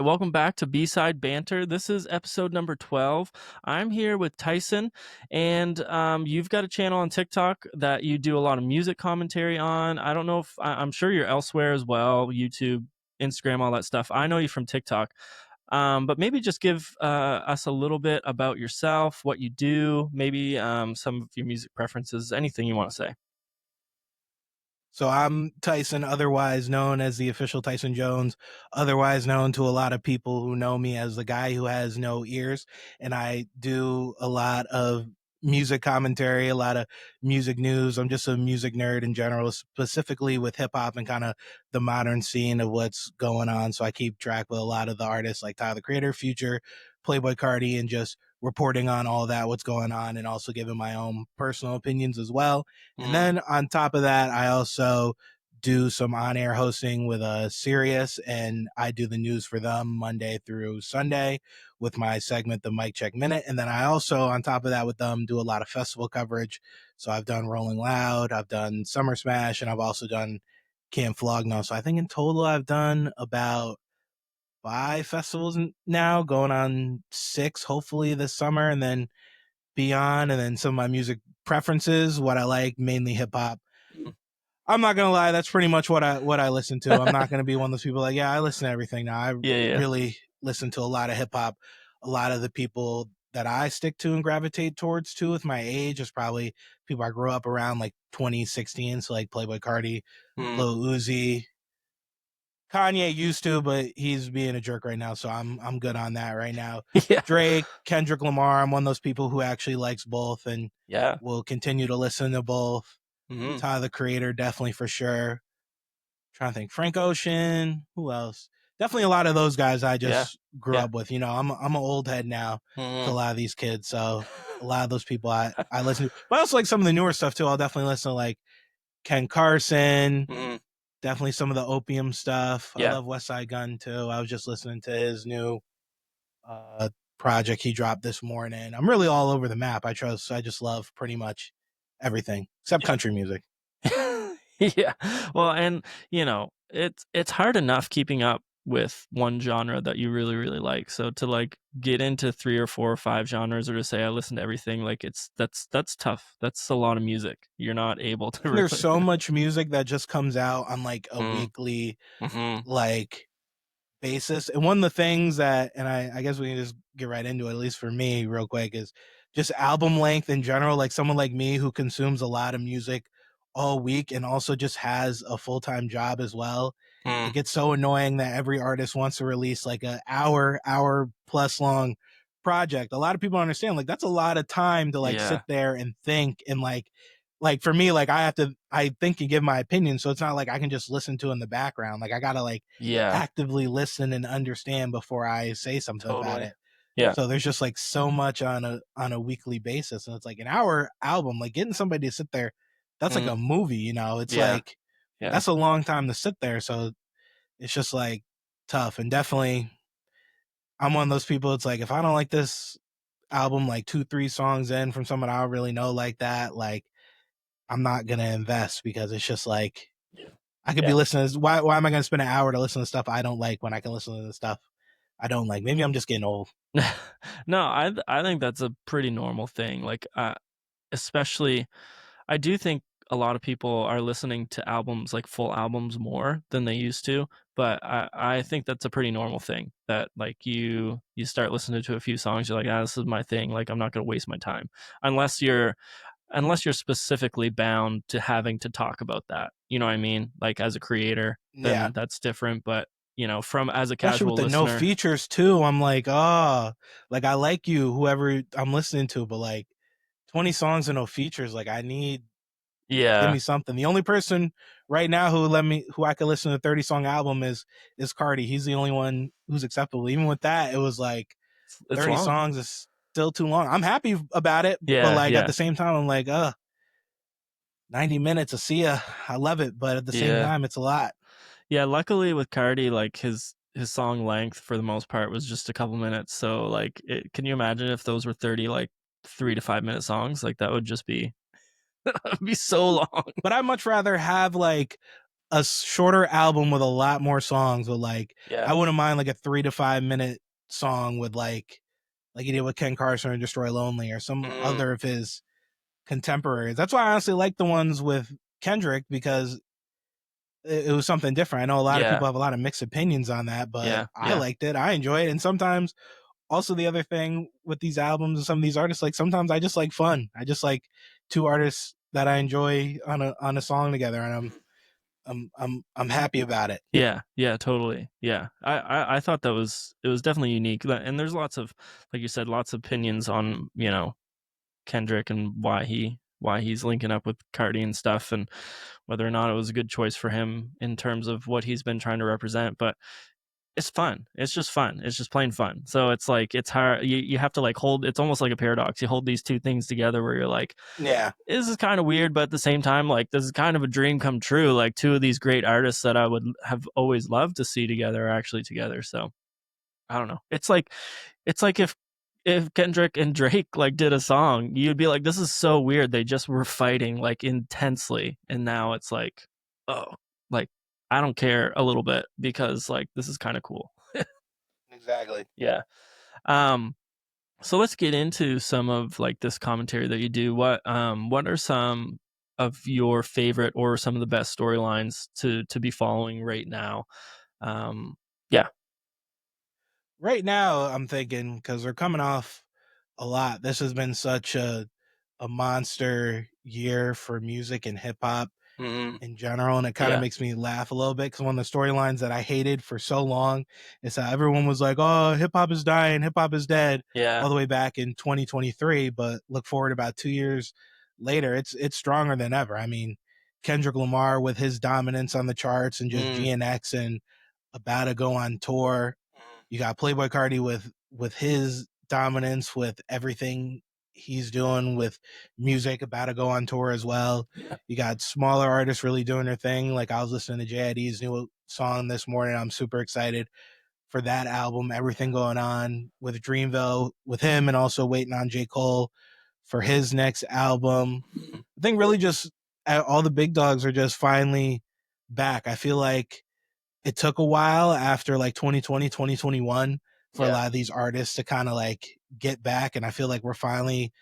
Welcome back to B-Side Banter. This is episode number 12. I'm here with Tyson, and you've got a channel on TikTok that you do a lot of music commentary on. I don't know if I'm sure you're elsewhere as well, YouTube, Instagram, all that stuff. I know you from TikTok, but maybe just give us a little bit about yourself, what you do, maybe some of your music preferences, anything you want to say. So I'm Tyson, otherwise known as the official Tyson Jones, otherwise known to a lot of people who know me as the guy who has no ears. And I do a lot of music commentary, a lot of music news. I'm just a music nerd in general, specifically with hip hop and kind of the modern scene of what's going on. So I keep track with a lot of the artists like Tyler the Creator, Future, Playboi Carti, and just reporting on all that, what's going on, and also giving my own personal opinions as well. And then on top of that, I also do some on-air hosting with Sirius, and I do the news for them Monday through Sunday with my segment, the Mic Check Minute. And then I also, on top of that, with them, do a lot of festival coverage. So I've done Rolling Loud, I've done Summer Smash, and I've also done Camp Flogno. So I think in total I've done about 5 festivals now, going on 6, hopefully this summer, and then beyond. And then some of my music preferences, what I like, mainly hip hop. I'm not gonna lie, that's pretty much what I listen to. I'm not gonna be one of those people like, yeah, I listen to everything now. I Yeah. really listen to a lot of hip hop. A lot of the people that I stick to and gravitate towards too with my age is probably people I grew up around, like 2016. So like Playboi Carti, Lil Uzi. Kanye used to, but he's being a jerk right now, so I'm good on that right now. Yeah. Drake, Kendrick Lamar, I'm one of those people who actually likes both and Yeah. will continue to listen to both. Mm-hmm. Tyler the Creator, definitely for sure. Trying to think, Frank Ocean, who else? Definitely a lot of those guys I just grew up with. You know, I'm an old head now to a lot of these kids, so a lot of those people I listen to. But I also like some of the newer stuff too. I'll definitely listen to like Ken Carson. Definitely some of the Opium stuff. I love West Side Gun too. I was just listening to his new project he dropped this morning. I'm really all over the map. I just love pretty much everything except country music. Yeah. Well, and it's hard enough keeping up with one genre that you really, really like. So to like get into 3 or 4 or 5 genres or to say I listen to everything, like that's tough. That's a lot of music. You're not able to There's really. so much music that just comes out on like a weekly Mm-hmm. like basis. And one of the things that, and I guess we can just get right into it, at least for me, real quick, is just album length in general. Like someone like me who consumes a lot of music all week and also just has a full-time job as well. It gets so annoying that every artist wants to release like a hour plus long project. A lot of people don't understand, like that's a lot of time to like sit there and think and like for me, like I think and give my opinion. So it's not like I can just listen to in the background. Like I gotta like actively listen and understand before I say something about it. Yeah. So there's just like so much on a weekly basis. And it's like an hour album, like getting somebody to sit there, that's like a movie, you know. It's like that's a long time to sit there. So it's just like tough. And definitely I'm one of those people, it's like if I don't like this album like 2-3 songs in from someone I don't really know like that, like I'm not gonna invest because it's just like I could be listening. Why am I gonna spend an hour to listen to stuff I don't like when I can listen to the stuff I don't like? Maybe I'm just getting old. No, I think that's a pretty normal thing. Like especially I do think a lot of people are listening to albums, like full albums, more than they used to. But I think that's a pretty normal thing that like you start listening to a few songs, you're like, this is my thing. Like I'm not gonna waste my time. Unless you're specifically bound to having to talk about that. You know what I mean? Like as a creator, then that's different. But from as a Especially with casual the no listener. features too. I'm like, like I like you, whoever I'm listening to, but like 20 songs and no features, like I need give me something. The only person right now who I could listen to a 30-song album is Cardi. He's the only one who's acceptable. Even with that, it was like It's 30 long. songs is still too long. I'm happy about it, but like at the same time, I'm like, 90 minutes of see ya. I love it, but at the same time, it's a lot. Yeah, luckily with Cardi, like his song length for the most part was just a couple minutes. So like, can you imagine if those were 30 like 3 to 5 minute songs? Like that would just be that would be so long. But I'd much rather have like a shorter album with a lot more songs with like Yeah. I wouldn't mind like a 3 to 5 minute song with like he did with Ken Carson or Destroy Lonely or some Mm, other of his contemporaries. That's why I honestly like the ones with Kendrick because it was something different. I know a lot of yeah. people have a lot of mixed opinions on that, but Yeah. I Yeah. liked it. I enjoy it. And sometimes also the other thing with these albums and some of these artists, like sometimes I just like fun. I just like two artists that I enjoy on a song together, and I'm happy about it. Yeah, yeah, totally. Yeah, I thought that was it was definitely unique, and there's lots of, like you said, lots of opinions on Kendrick and why he's linking up with Cardi and stuff, and whether or not it was a good choice for him in terms of what he's been trying to represent. But it's fun. It's just fun. It's just plain fun. So it's like it's hard. You have to like hold. It's almost like a paradox. You hold these two things together where you're like, Yeah, this is kind of weird, but at the same time, like this is kind of a dream come true. Like two of these great artists that I would have always loved to see together are actually together. So I don't know. It's like if Kendrick and Drake like did a song, you'd be like, this is so weird. They just were fighting like intensely, and now it's like, oh, like I don't care a little bit because like this is kind of cool. exactly. Yeah. Um, so let's get into some of like this commentary that you do. What are some of your favorite or some of the best storylines to be following right now? Um, yeah. Right now, I'm thinking because they're coming off a lot. This has been such a monster year for music and hip hop Mm-hmm. in general, and it kind of Yeah. makes me laugh a little bit because one of the storylines that I hated for so long is how everyone was like, "Oh, hip hop is dying, hip hop is dead," Yeah. all the way back in 2023. But look forward about 2 years later, it's stronger than ever. I mean, Kendrick Lamar with his dominance on the charts and just Mm, GNX and about to go on tour. You got Playboi Carti with his dominance with everything he's doing with music, about to go on tour as well. yeah. You got smaller artists really doing their thing. Like I was listening to JID's new song this morning. I'm super excited for that album. Everything going on with Dreamville with him, and also waiting on J. Cole for his next album. Mm, I think really just all the big dogs are just finally back. I feel like it took a while after like 2020, 2021 for a yeah. lot of these artists to kind of like get back. And I feel like we're finally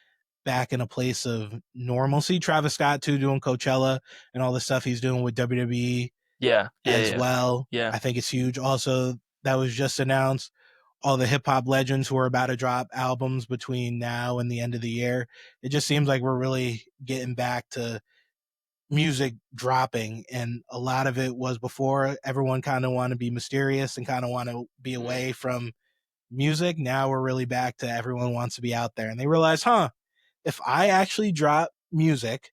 back in a place of normalcy. Travis Scott, too, doing Coachella and all the stuff he's doing with WWE Yeah. Yeah. as Yeah. well. Yeah. I think it's huge. Also, that was just announced. All the hip hop legends who are about to drop albums between now and the end of the year. It just seems like we're really getting back to music dropping, and a lot of it was before everyone kind of want to be mysterious and kind of want to be Mm, away from music. Now we're really back to everyone wants to be out there, and they realize, if I actually drop music,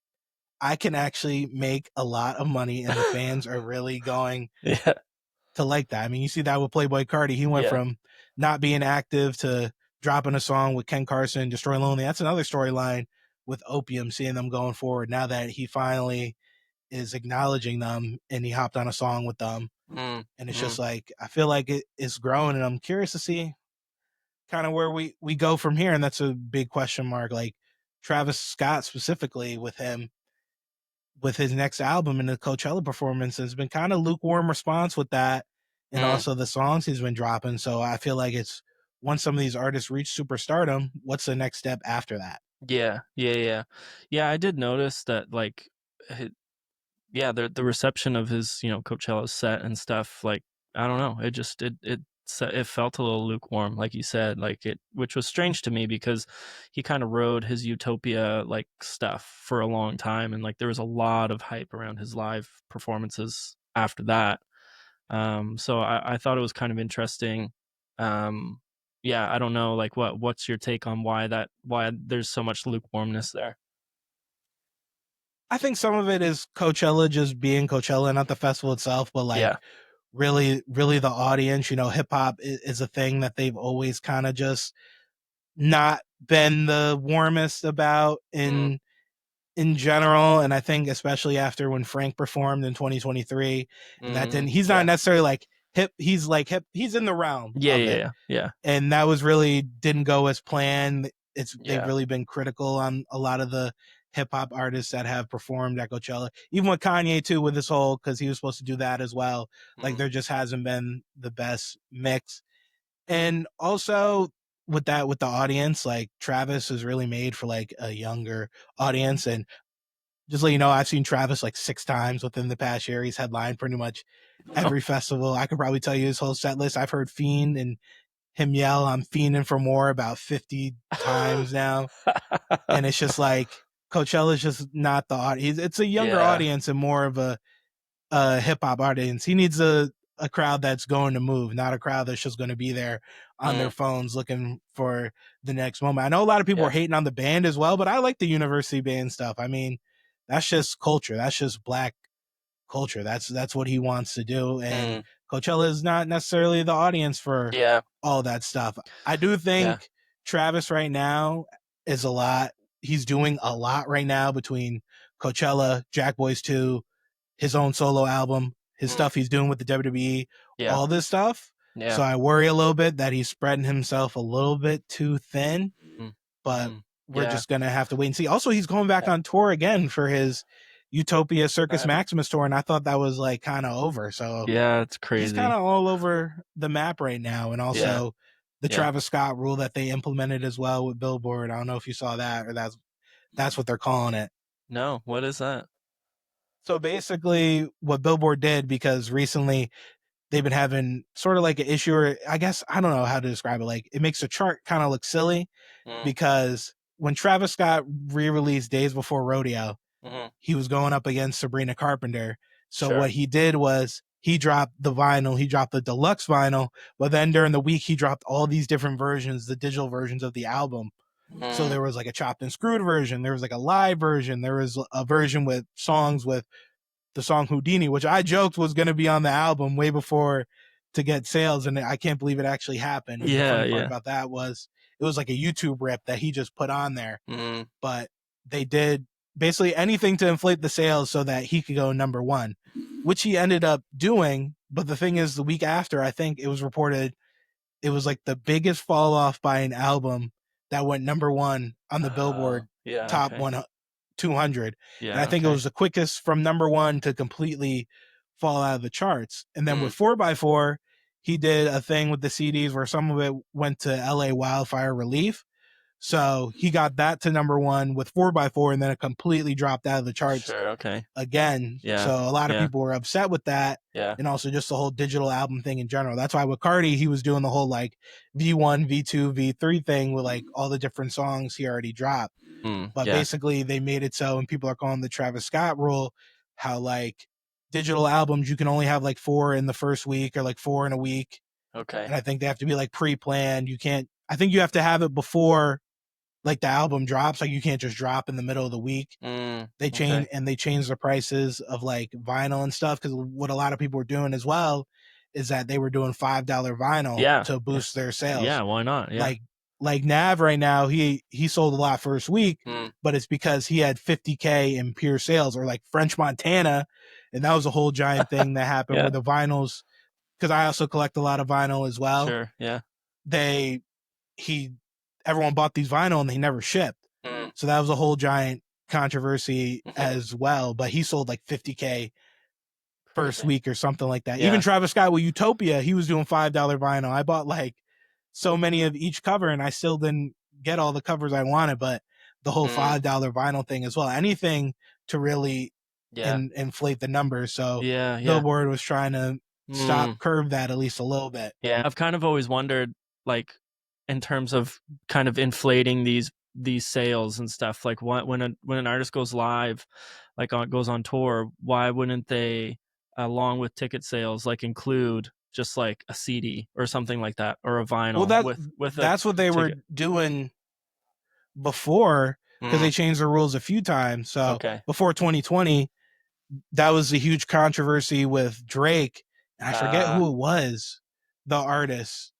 I can actually make a lot of money, and the fans are really going yeah. to like that. I mean, you see that with Playboi Carti. He went Yeah. from not being active to dropping a song with Ken Carson, Destroy Lonely. That's another storyline with Opium, seeing them going forward now that he finally is acknowledging them, and he hopped on a song with them. Mm, And it's mm, just like I feel like it's growing, and I'm curious to see kind of where we go from here. And that's a big question mark. Like Travis Scott specifically with him with his next album and the Coachella performance has been kind of lukewarm response with that, and mm. also the songs he's been dropping. So I feel like it's once some of these artists reach superstardom, what's the next step after that? Yeah. Yeah. Yeah. Yeah. I did notice that, like, yeah, the reception of his, Coachella set and stuff, like, I don't know, it just it felt a little lukewarm, like you said, like it, which was strange to me because he kind of rode his Utopia like stuff for a long time, and like there was a lot of hype around his live performances after that. So I thought it was kind of interesting. Um, yeah, I don't know, like what's your take on why there's so much lukewarmness there? I think some of it is Coachella just being Coachella, not the festival itself, but like Yeah. really the audience. Hip hop is a thing that they've always kind of just not been the warmest about Mm, in general. And I think especially after when Frank performed in 2023, and that didn't. He's not yeah. necessarily like hip. He's like hip. He's in the realm Yeah, of yeah, it, yeah, yeah, and that was really didn't go as planned. They've yeah. really been critical on a lot of the hip hop artists that have performed at Coachella. Even with Kanye too, with this whole, because he was supposed to do that as well. Like Mm. there just hasn't been the best mix. And also with that, with the audience, like Travis is really made for like a younger audience. And just let you know, I've seen Travis like 6 times within the past year. He's headlined pretty much every festival. I could probably tell you his whole set list. I've heard Fiend and him yell, "I'm fiending for more" about 50 times now. And it's just like Coachella is just not the audience. It's a younger Yeah. audience and more of a hip hop audience. He needs a crowd that's going to move, not a crowd that's just going to be there on their Mm. phones looking for the next moment. I know a lot of people are Yeah. hating on the band as well, but I like the university band stuff. I mean, that's just culture. That's just black culture. That's what he wants to do. And Mm. Coachella is not necessarily the audience for Yeah. all that stuff. I do Yeah. think Travis right now is a lot. He's doing a lot right now between Coachella, Jack Boys 2, his own solo album, his Mm. stuff he's doing with the WWE, Yeah. all this stuff. Yeah. So I worry a little bit that he's spreading himself a little bit too thin, Mm. but Mm. we're Yeah. just going to have to wait and see. Also, he's going back Yeah. on tour again for his Utopia Circus Right. Maximus tour, and I thought that was like kind of over. So Yeah, it's he's kind crazy. of all over the map right now. And Yeah. also the Yeah. Travis Scott rule that they implemented as well with Billboard. I don't know if you saw that, or that's what they're calling it. No, what is that? So basically, what Billboard did, because recently they've been having sort of like an issue, or I guess I don't know how to describe it. Like it makes the chart kind of look silly Mm. because when Travis Scott re-released Days Before Rodeo, Mhm. he was going up against Sabrina Carpenter. So Sure. what he did was he dropped the vinyl, he dropped the deluxe vinyl, but then during the week he dropped all these different versions, the digital versions of the album. So Mm. there was like a chopped and screwed version, there was like a live version, there was a version with songs with the song Houdini, which I joked was going to be on the album way before to get sales, and I can't believe it actually happened. And the Yeah, funny part yeah. about that was it was like a YouTube rip that he just put on there, Mm. but they did basically anything to inflate the sales so that he could go number one, which he ended up doing. But the thing is, the week after, I think it was reported it was like the biggest fall off by an album that went number one on the Billboard Yeah, top okay. 1 200. And I Yeah, think it okay. was the quickest from number one to completely fall out of the charts. And then Mm. with 4x4, he did a thing with the CDs where some of it went to LA wildfire relief. So he got that to number one with 4x4, and then it completely dropped out of the charts Sure, okay. again. Yeah. So a lot of Yeah. people were upset with that. Yeah. And also just the whole digital album thing in general. That's why with Carti, he was doing the whole like V1, V2, V3 thing with like all the different songs he already dropped. Mm. But Yeah. basically, they made it so, and people are calling the Travis Scott rule, how like digital albums, you can only have like 4 in the first week or like 4 in a week. Okay. And I think they have to be like pre planned. You can't, I think you have to have it before like the album drops. Like you can't just drop in the middle of the week. Mm. They Okay. changed the prices of like vinyl and stuff, because what a lot of people were doing as well is that they were doing $5 vinyl Yeah. to Yeah. boost their sales. Yeah, why not? Yeah. Like Nav right now, he sold a lot first week, Mm. but it's because he had 50K in pure sales. Or like French Montana, and that was a whole giant thing that happened Yeah. where the vinyls, because I also collect a lot of vinyl as well. Sure. Yeah. They he Everyone bought these vinyl and they never shipped. Mm. So that was a whole giant controversy Mhm. as well. But he sold like 50K first Crazy. week or something like that. Even Yeah. Travis Scott with Utopia, he was doing $5 vinyl. I bought like so many of each cover, and I still didn't get all the covers I wanted, but the whole Mm. $5 vinyl thing as well. Anything to really Yeah. inflate the numbers. So Yeah, yeah. Billboard was trying to Mm. curb that at least a little bit. Yeah. I've kind of always wondered, like, in terms of kind of inflating these sales and stuff, like when an artist goes live, like goes on tour, why wouldn't they, along with ticket sales, like include just like a CD or something like that, or a Well, vinyl with a that's what they were ticket? doing before, because Mm. they changed the rules a few times. So Okay. before 2020, that was a huge controversy with Drake. And I forget who it was, the artist,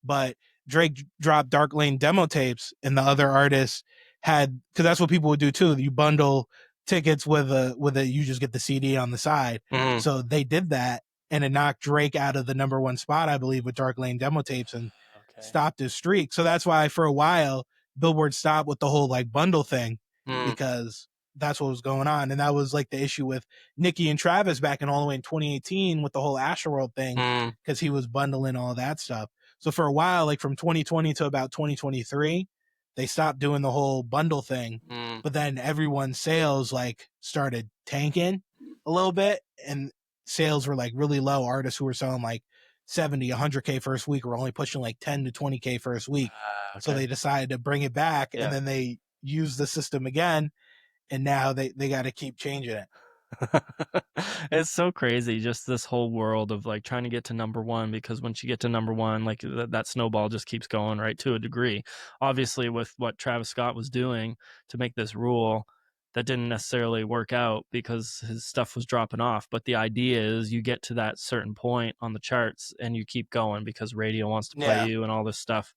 but Drake dropped Dark Lane demo tapes, and the other artists had, because that's what people would do too. You bundle tickets with a you just get the CD on the side. Mm. So they did that, and it knocked Drake out of the number one spot, I believe, with Dark Lane demo tapes, and Okay. stopped his streak. So that's why for a while Billboard stopped with the whole like bundle thing, Mm. because that's what was going on. And that was like the issue with Nicki and Travis back in all the way in 2018 with the whole Astroworld thing, Mm, because he was bundling all that stuff. So for a while, like from 2020 to about 2023, they stopped doing the whole bundle thing. mm, But then everyone's sales like started tanking a little bit, and sales were like really low. Artists who were selling like 70, 100K first week were only pushing like 10 to 20K first week. So okay. they decided to bring it back, and Yeah. then they used the system again, and now they got to keep changing it. It's so crazy, just this whole world of, like, trying to get to number 1, because once you get to number 1, like, that snowball just keeps going, right, to a degree. Obviously, with what Travis Scott was doing to make this rule, that didn't necessarily work out because his stuff was dropping off, but the idea is you get to that certain point on the charts and you keep going because radio wants to play Yeah, you and all this stuff,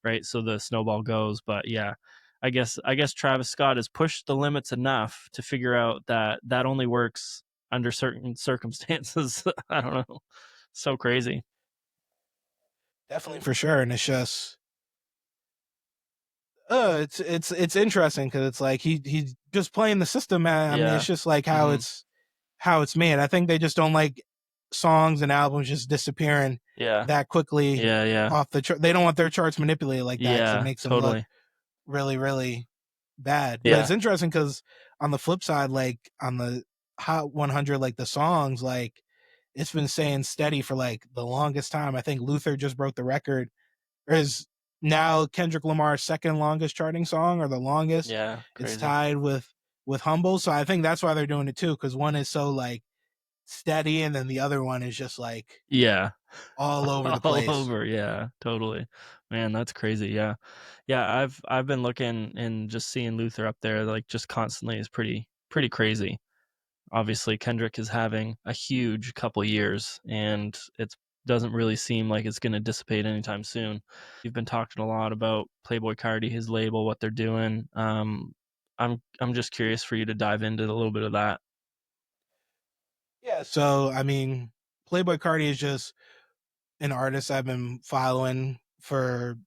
right? So the snowball goes, but yeah, I guess Travis Scott has pushed the limits enough to figure out that that only works under certain circumstances. I don't know. So crazy. definitely for sure. And it's just it's interesting because it's like he's just playing the system. Man. I mean, it's Yeah. just like Mhm. how it's made. I think they just don't like songs and albums just disappearing Yeah. that quickly Yeah, yeah. off the chart. They don't want their charts manipulated like that because it Yeah, makes them look totally. really, really bad. But it's Yeah. interesting because on the flip side, like on the Hot 100, like the songs, like it's been staying steady for like the longest time. I think Luther just broke the record, or is now Kendrick Lamar's second longest charting song, or the longest. Yeah, It's crazy. tied with Humble. So I think that's why they're doing it too, because one is so like steady, and then the other one is just like Yeah. all over the All place. over, yeah, totally. Man, that's crazy, yeah. Yeah, I've been looking and just seeing Luther up there, like, just constantly is pretty crazy. Obviously, Kendrick is having a huge couple years, and it doesn't really seem like it's gonna dissipate anytime soon. You've been talking a lot about Playboi Carti, his label, what they're doing. I'm just curious for you to dive into a little bit of that. Yeah. So I mean, Playboy Cardi is just an artist I've been following for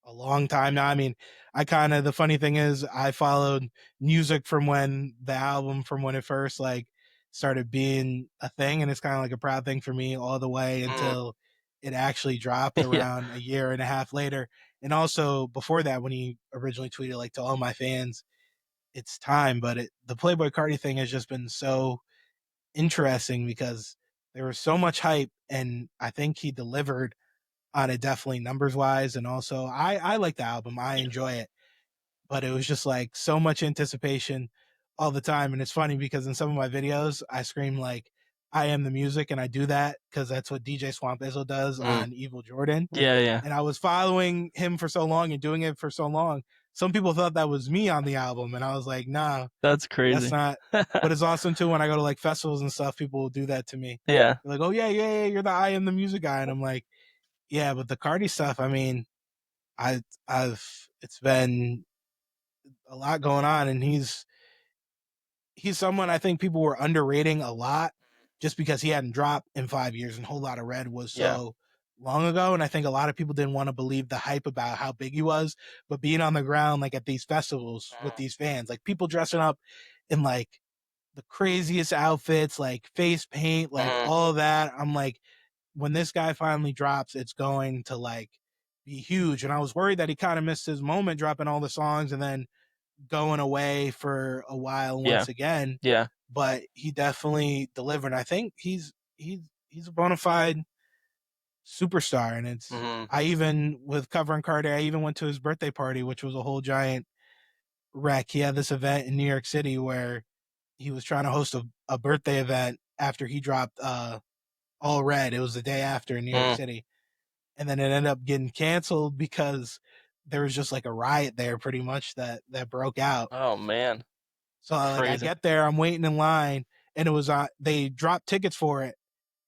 a long time now. I mean, I kind of, the funny thing is I followed music from when the album, from when it first like started being a thing, and it's kind of like a proud thing for me all the way Mm, until it actually dropped yeah, around a year and a half later. And also before that, when he originally tweeted like, to all my fans, it's time. But the Playboy Cardi thing has just been so interesting because there was so much hype, and I think he delivered on it, definitely numbers wise. And also I like the album, I yeah, enjoy it, but it was just like so much anticipation all the time. And it's funny because in some of my videos I scream like, I am the music, and I do that because that's what DJ Swamp Izzo does mm, on Evil Jordan. yeah, yeah. And I was following him for so long and doing it for so long, some people thought that was me on the album, and I was like, nah, That's that's crazy. not. But it's awesome too when I go to like festivals and stuff, people will do that to me. Yeah. They're like, oh yeah, yeah, yeah, you're the I am the music guy. And I'm like, yeah, but the Cardi stuff, I mean, I I've it's been a lot going on, and he's someone I think people were underrating a lot just because he hadn't dropped in 5 years, and Whole Lot of Red was Yeah. so long ago. And I think a lot of people didn't want to believe the hype about how big he was. But being on the ground, like at these festivals with Mm, these fans, like people dressing up in like the craziest outfits, like face paint, like mhm, all of that. I'm like, when this guy finally drops, it's going to like be huge. And I was worried that he kind of missed his moment dropping all the songs and then going away for a while yeah, once again. yeah, But he definitely delivered. I think he's a bona fide superstar. And it's, mhm, I even with covering Carter, I even went to his birthday party, which was a whole giant wreck. He had this event in New York City where he was trying to host a birthday event after he dropped All Red. It was the day after in New York mm. City. And then it ended up getting canceled because there was just like a riot there pretty much that broke out. Oh, man. So like I Crazy. get there, I'm waiting in line, and it was they dropped tickets for it.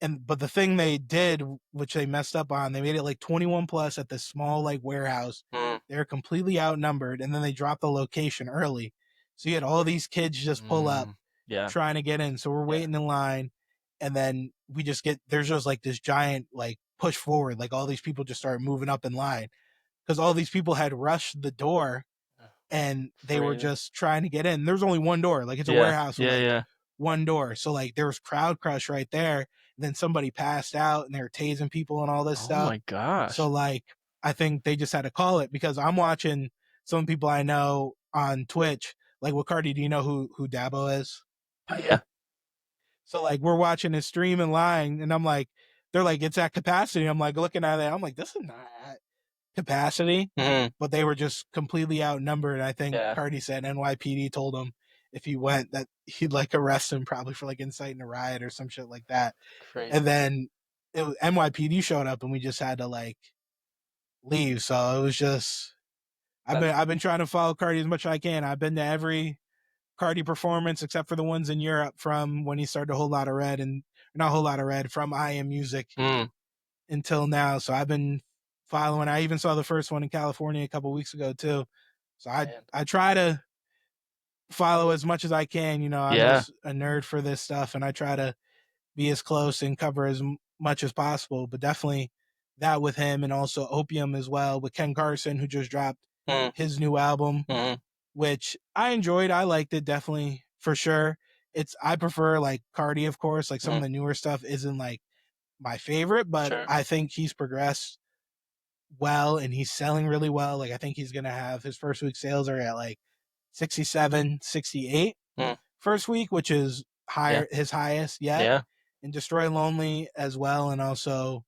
And but the thing they did, which they messed up on, they made it like 21 plus at this small like warehouse. Mm, They're completely outnumbered, and then they dropped the location early. So you had all these kids just pull up mm. Yeah, trying to get in. So we're yeah. waiting in line, and then we just get there's just like this giant like push forward, like all these people just start moving up in line because all these people had rushed the door and they were Crazy. just trying to get in. There's only one door, like it's a Yeah, warehouse with yeah, like yeah. one door. So like there was crowd crush right there. And then somebody passed out and they were tasing people and all this Oh stuff. my So gosh. like I think they just had to call it because I'm watching some people I know on Twitch. Like with Cardi, do you know who Dabo is? Oh, yeah. So like we're watching his stream and line, and I'm like, they're like, it's at capacity. I'm like looking at it, I'm like, this is not at capacity. Mhm. But they were just completely outnumbered. I think Yeah. Cardi said NYPD told him if he went that he'd like arrest him probably for like inciting a riot or some shit like that. Crazy. And then NYPD showed up and we just had to like leave. So it was just That's I've been trying to follow Cardi as much as I can. I've been to every Cardi performance except for the ones in Europe from when he started a whole lot of red and not a whole lot of red from I Am Music mm, until now. So I've been following. I even saw the first one in California a couple weeks ago too. So man. I try to follow as much as I can. You know, I'm Yeah. just a nerd for this stuff, and I try to be as close and cover as much as possible. But definitely that with him, and also Opium as well with Ken Carson, who just dropped Mm, his new album, mhm. which I enjoyed. I liked it definitely for sure. I prefer like Cardi, of course. Like some of Mm, the newer stuff isn't like my favorite, but sure. I think he's progressed well and he's selling really well. Like I think he's gonna have his first week sales are at like 67, 68 Mm, first week, which is yeah. higher his highest yet. Yeah. And Destroy Lonely as well, and also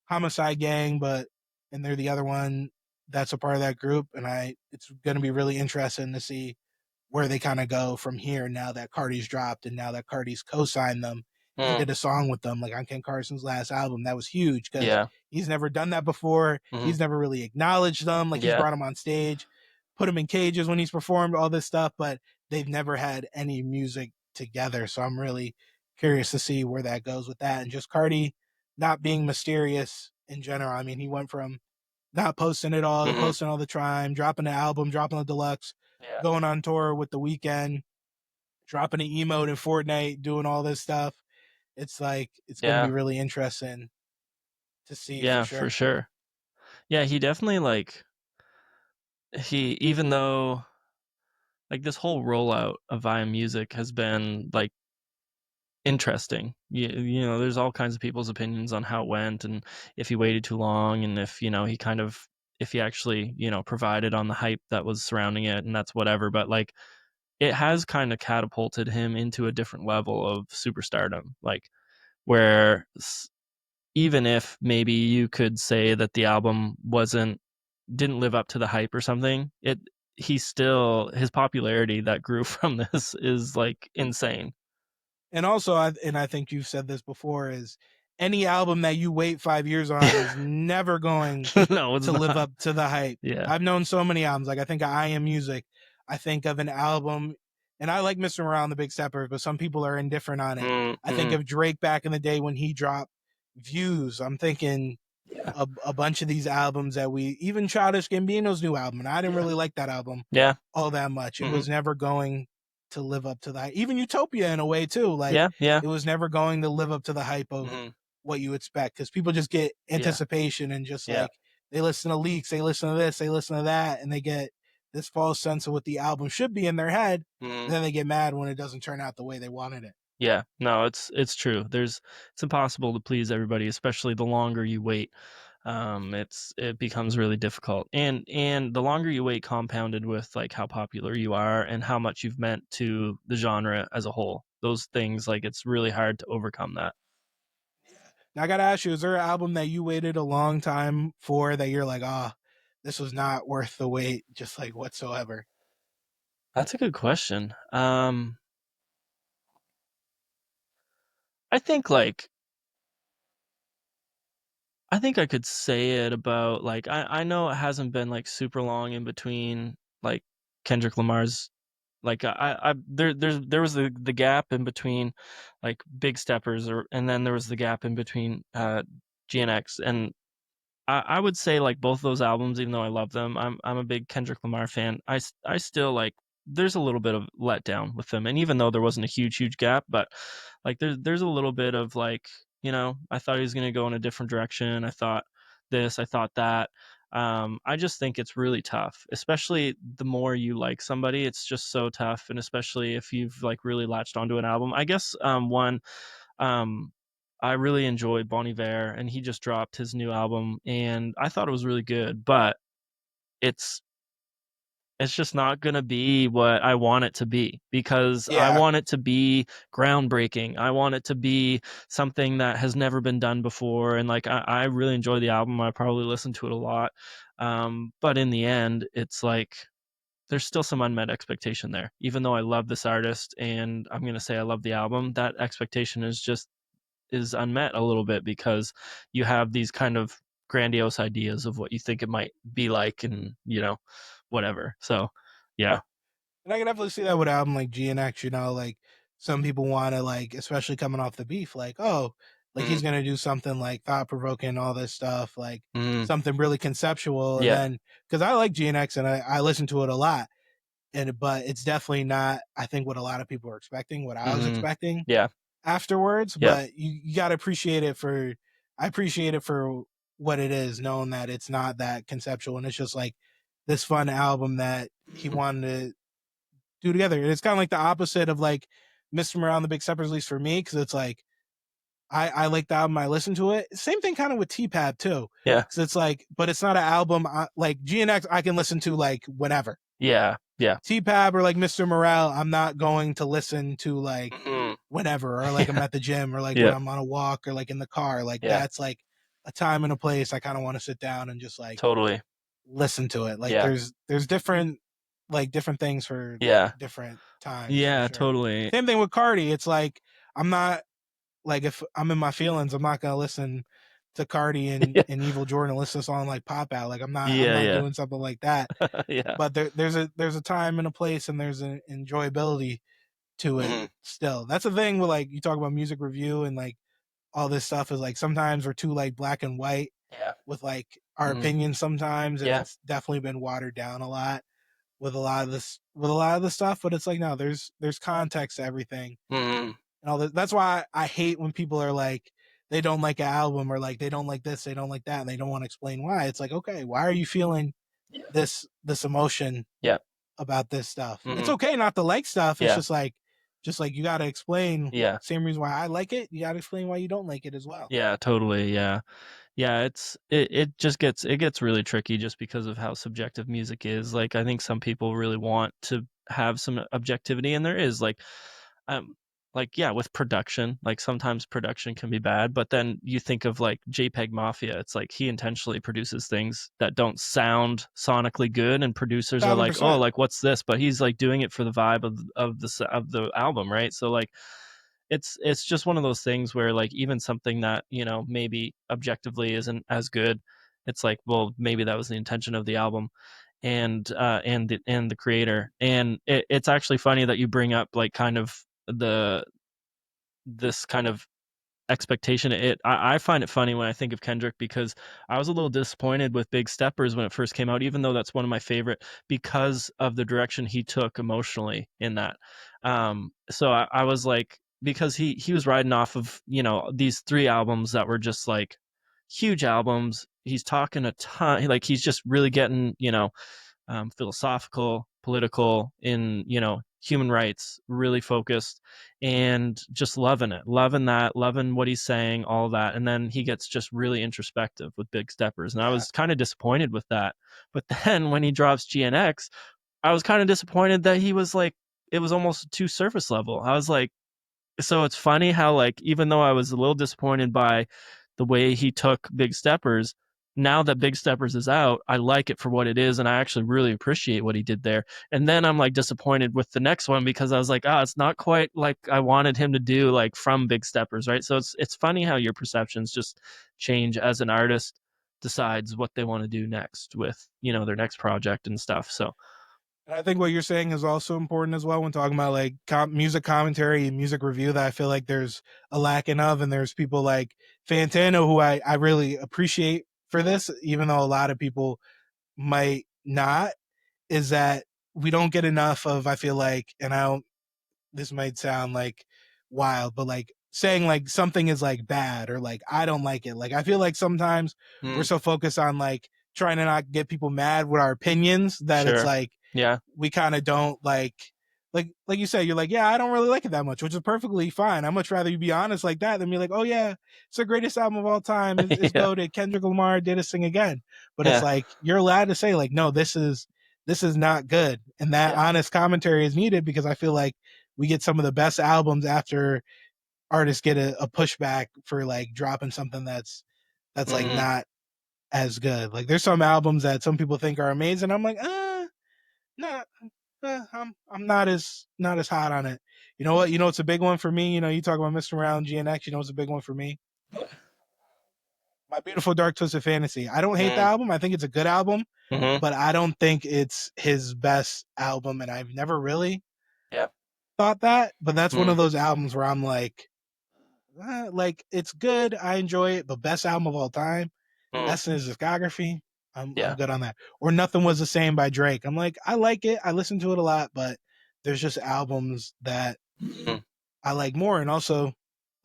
Homicide Gang, but and they're the other one that's a part of that group. And it's gonna be really interesting to see where they kind of go from here now that Cardi's dropped and now that Cardi's co-signed them and Mm, did a song with them, like on Ken Carson's last album. That was huge because yeah. he's never done that before. Mhm. He's never really acknowledged them. Like he's Yeah. brought them on stage, put them in cages when he's performed, all this stuff, but they've never had any music together. So I'm really curious to see where that goes with that. And just Cardi not being mysterious in general. I mean, he went from not posting it all to Mhm. posting all the time, dropping the album, dropping the deluxe, Yeah. going on tour with the weekend, dropping an emote in Fortnite, doing all this stuff. It's like it's going to be Yeah. really interesting to see for Yeah, for sure. sure. Yeah, he definitely, like he even though, like, this whole rollout of I Am Music has been, like, interesting. You know, there's all kinds of people's opinions on how it went and if he waited too long and if, he kind of if he actually, provided on the hype that was surrounding it and that's whatever, but, like, it has kinda catapulted him into a different level of superstardom, like, where even if maybe you could say that the album didn't live up to the hype or something, he still his popularity that grew from this is, like, insane. And also, I think you've said this before, is any album that you wait 5 years on is never going No, it's to live not. up to the hype. Yeah. I've known so many albums. Like I think of I Am Music. I think of an album, and I like Mr. Morale and the Big Steppers, but some people are indifferent on it. Mm, I think mhm. of Drake back in the day when he dropped Views. I'm thinking Yeah. a bunch of these albums that we even Childish Gambino's new album, and I didn't Yeah. really like that album Yeah. all that much. It Mhm. was never going to live up to that. Even Utopia in a way too. Like Yeah, yeah. it was never going to live up to the hype of Mhm. what you expect because people just get Yeah. anticipation and just Yeah. like they listen to leaks, they listen to this, they listen to that, and they get this false sense of what the album should be in their head. Mhm. And then they get mad when it doesn't turn out the way they wanted it. Yeah. No, it's true. It's impossible to please everybody, especially the longer you wait. It becomes really difficult. And the longer you wait compounded with, like, how popular you are and how much you've meant to the genre as a whole. Those things, like, it's really hard to overcome that. Now I gotta ask you, is there an album that you waited a long time for that you're like, ah, this was not worth the wait, just like whatsoever? That's a good question. I think, like I think I could say it about, like I know it hasn't been, like, super long in between, like, Kendrick Lamar's like, there was the gap in between, like, Big Steppers and then there was the gap in between, GNX, and I would say, like, both those albums, even though I love them, I'm a big Kendrick Lamar fan. I still, like there's a little bit of letdown with them, and even though there wasn't a huge gap, but, like, there's a little bit of, like, I thought he was gonna go in a different direction. I thought this, I thought that. I just think it's really tough, especially the more you like somebody, it's just so tough, and especially if you've like really latched onto an album. I guess one um I really enjoy Bon Iver, and he just dropped his new album, and I thought it was really good, but it's it's just not gonna be what I want it to be, because I Yeah. want it to be groundbreaking. I want it to be something that has never been done before, and, like, I really enjoy the album, I probably listen to it a lot, but in the end, it's like, there's still some unmet expectation there. Even though I love this artist and I'm gonna say I love the album, that expectation is unmet a little bit, because you have these kind of grandiose ideas of what you think it might be like, and whatever. So Yeah. yeah. And I can definitely see that with an album like GNX, like some people want to like, especially coming off the beef, like, oh, like Mhm, he's gonna do something like thought provoking, all this stuff, like mhm, something really conceptual. And yeah, then because I like GNX and I listen to it a lot, and but it's definitely not, I think, what a lot of people are expecting, what I was mhm, expecting yeah, afterwards. yeah, But you gotta appreciate it for, I appreciate it for what it is, knowing that it's not that conceptual and it's just like this fun album that he mhm, wanted to do together. And it's kind of like the opposite of like Mr. Morale and the Big Steppers, at least for me, because it's like I like the album, I listen to it. Same thing kind of with T-Pab too, yeah, because it's like, but it's not an album like GNX I can listen to like whenever. yeah, yeah, T-Pab or like Mr. Morale, I'm not going to listen to like mhm, whenever, or like I'm yeah, at the gym, or like when yeah, I'm on a walk, or like in the car. Like yeah, that's like a time and a place I kind of want to sit down and just like totally, listen to it. Like yeah, there's different, like different things for yeah, different times for yeah, sure. totally, Same thing with Cardi. It's like I'm not, like if I'm in my feelings, I'm not gonna listen to Cardi yeah, and Evil Jordan and listen to a song like Pop Out. Like I'm yeah, not yeah, doing something like that. yeah, But there's a time and a place, and there's an enjoyability to it mhm, still. That's the thing with like, you talk about music review and like all this stuff, is like sometimes we're too like black and white yeah, with like our mhm, opinions sometimes, and yeah, it's definitely been watered down a lot with a lot of this, with a lot of the stuff. But it's like, no, there's context to everything mhm, and all that. That's why I hate when people are like, they don't like an album, or like they don't like this, they don't like that, and they don't want to explain why. It's like, okay, why are you feeling yeah, this emotion yeah, about this stuff? It's mhm, okay not to like stuff. It's yeah, just like you got to explain. yeah, Same reason why I like it, you got to explain why you don't like it as well. yeah, totally, yeah. Yeah, it gets really tricky just because of how subjective music is. Like, I think some people really want to have some objectivity, and there is um yeah, with production, like sometimes production can be bad, but then you think of like JPEG Mafia, it's like he intentionally produces things that don't sound sonically good, and producers are Thousand like, "Oh, percent. like what's this?" But he's like doing it for the vibe of the album, right? So like it's just one of those things where like even something that maybe objectively isn't as good, it's like, well, maybe that was the intention of the album, and the creator. And it's actually funny that you bring up like kind of the this kind of expectation. I find it funny when I think of Kendrick, because I was a little disappointed with Big Steppers when it first came out, even though that's one of my favorite, because of the direction he took emotionally in that. So I was like, because he was riding off of these three albums that were just like huge albums. He's talking a ton, like he's just really getting philosophical, political, in human rights, really focused, and just loving it, loving that, loving what he's saying, all that. And then he gets just really introspective with Big Steppers, and I Yeah. was kind of disappointed with that. But then when he drops GNX, I was kind of disappointed that he was like, it was almost too surface level. I was like, so it's funny how like even though I was a little disappointed by the way he took Big Steppers, now that Big Steppers is out, I like it for what it is, and I actually really appreciate what he did there. And then I'm like disappointed with the next one, because I was like, ah, it's not quite like I wanted him to do, like from Big Steppers, right? So it's funny how your perceptions just change as an artist decides what they want to do next with their next project and stuff. So And I think what you're saying is also important as well when talking about like music commentary and music review, that I feel like there's a lacking of. And there's people like Fantano, who I really appreciate for this, even though a lot of people might not, is that we don't get enough of, I feel like, and I don't, this might sound like wild, but like saying like something is like bad, or like I don't like it. Like I feel like sometimes we're mm, so focused on like trying to not get people mad with our opinions, that it's Sure. like Yeah. we kind of don't like you said, you're like, yeah, I don't really like it that much, which is perfectly fine. I'd much rather you be honest like that than be like, oh yeah, it's the greatest album of all time. It's Yeah. goated. Kendrick Lamar did a sing again. But it's Yeah. like you're allowed to say like, no, this is not good. And that Yeah. honest commentary is needed because I feel like we get some of the best albums after artists get a pushback for like dropping something that's like Mhm. not as good. Like there's some albums that some people think are amazing. I'm like, not I'm not as hot on it. You know what? You know it's a big one for me. You know, you talk about Mr. Round, GNX. You know it's a big one for me. My Beautiful Dark Twisted Fantasy. I don't hate the Mhm. album. I think it's a good album, Mhm. but I don't think it's his best album, and I've never really Yeah. thought that. But that's one of Mhm. those albums where I'm like it's good. I enjoy it, but best album of all time. Mhm. Best in his discography. I'm Yeah. good on that. Or Nothing Was the Same by Drake. I'm like, I like it. I listen to it a lot, but there's just albums that Mhm. I like more. And also,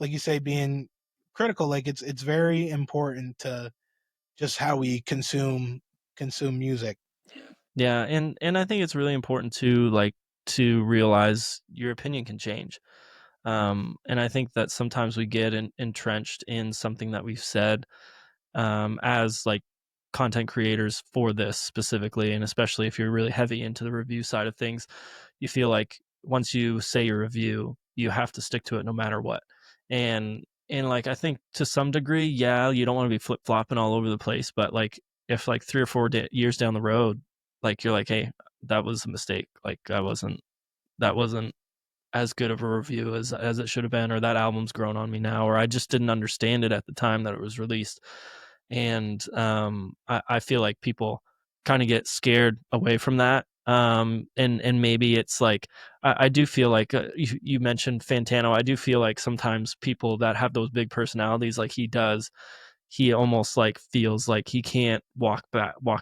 like you say, being critical, like it's very important to just how we consume music. Yeah, and I think it's really important to like to realize your opinion can change. And I think that sometimes we get entrenched in something that we've said as like content creators for this specifically, and especially if you're really heavy into the review side of things, you feel like once you say your review, you have to stick to it no matter what. And like I think to some degree, yeah, you don't want to be flip flopping all over the place, but like if like 3 or 4 years down the road, like you're like, hey, that was a mistake. Like that wasn't as good of a review as it should have been, or that album's grown on me now, or I just didn't understand it at the time that it was released. And I feel like people kind of get scared away from that. And maybe it's like I do feel like you mentioned Fantano. I do feel like sometimes people that have those big personalities, like he does, he almost like feels like he can't walk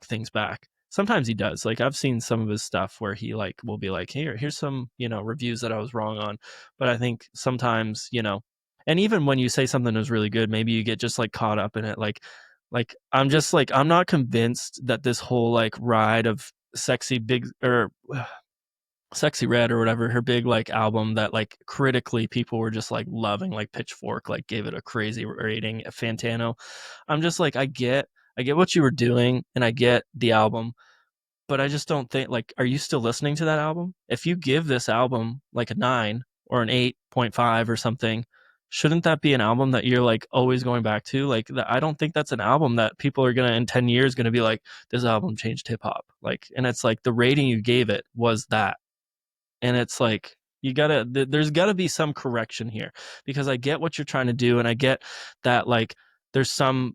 things back. Sometimes he does. Like I've seen some of his stuff where he like will be like, here's some, reviews that I was wrong on. But I think sometimes, and even when you say something is really good, maybe you get just like caught up in it. Like I'm just like I'm not convinced that this whole like ride of sexy big or Sexy Red or whatever, her big like album that like critically people were just like loving, like Pitchfork like gave it a crazy rating. Fantano, I'm just like I get what you were doing and I get the album, but I just don't think like are you still listening to that album? If you give this album like a 9 or an 8.5 or something, shouldn't that be an album that you're like always going back to? Like I don't think that's an album that people are gonna in 10 years gonna be like this album changed hip hop. Like, and it's like the rating you gave it was that, and it's like there's gotta be some correction here, because I get what you're trying to do and I get that like there's some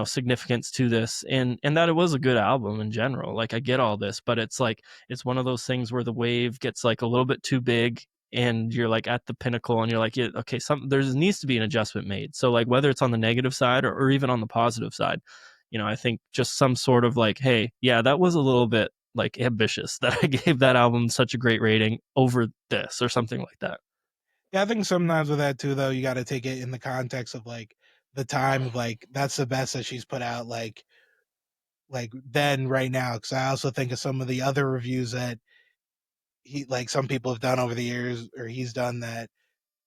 significance to this, and that it was a good album in general. Like I get all this, but it's like it's one of those things where the wave gets like a little bit too big and you're like at the pinnacle and you're like, yeah, okay, there needs to be an adjustment made. So like whether it's on the negative side or even on the positive side, I think just some sort of like, hey, yeah, that was a little bit like ambitious that I gave that album such a great rating over this or something like that. Yeah, I think sometimes with that too, though, you got to take it in the context of like the time of like that's the best that she's put out like then right now. Because I also think of some of the other reviews that he like some people have done over the years or he's done that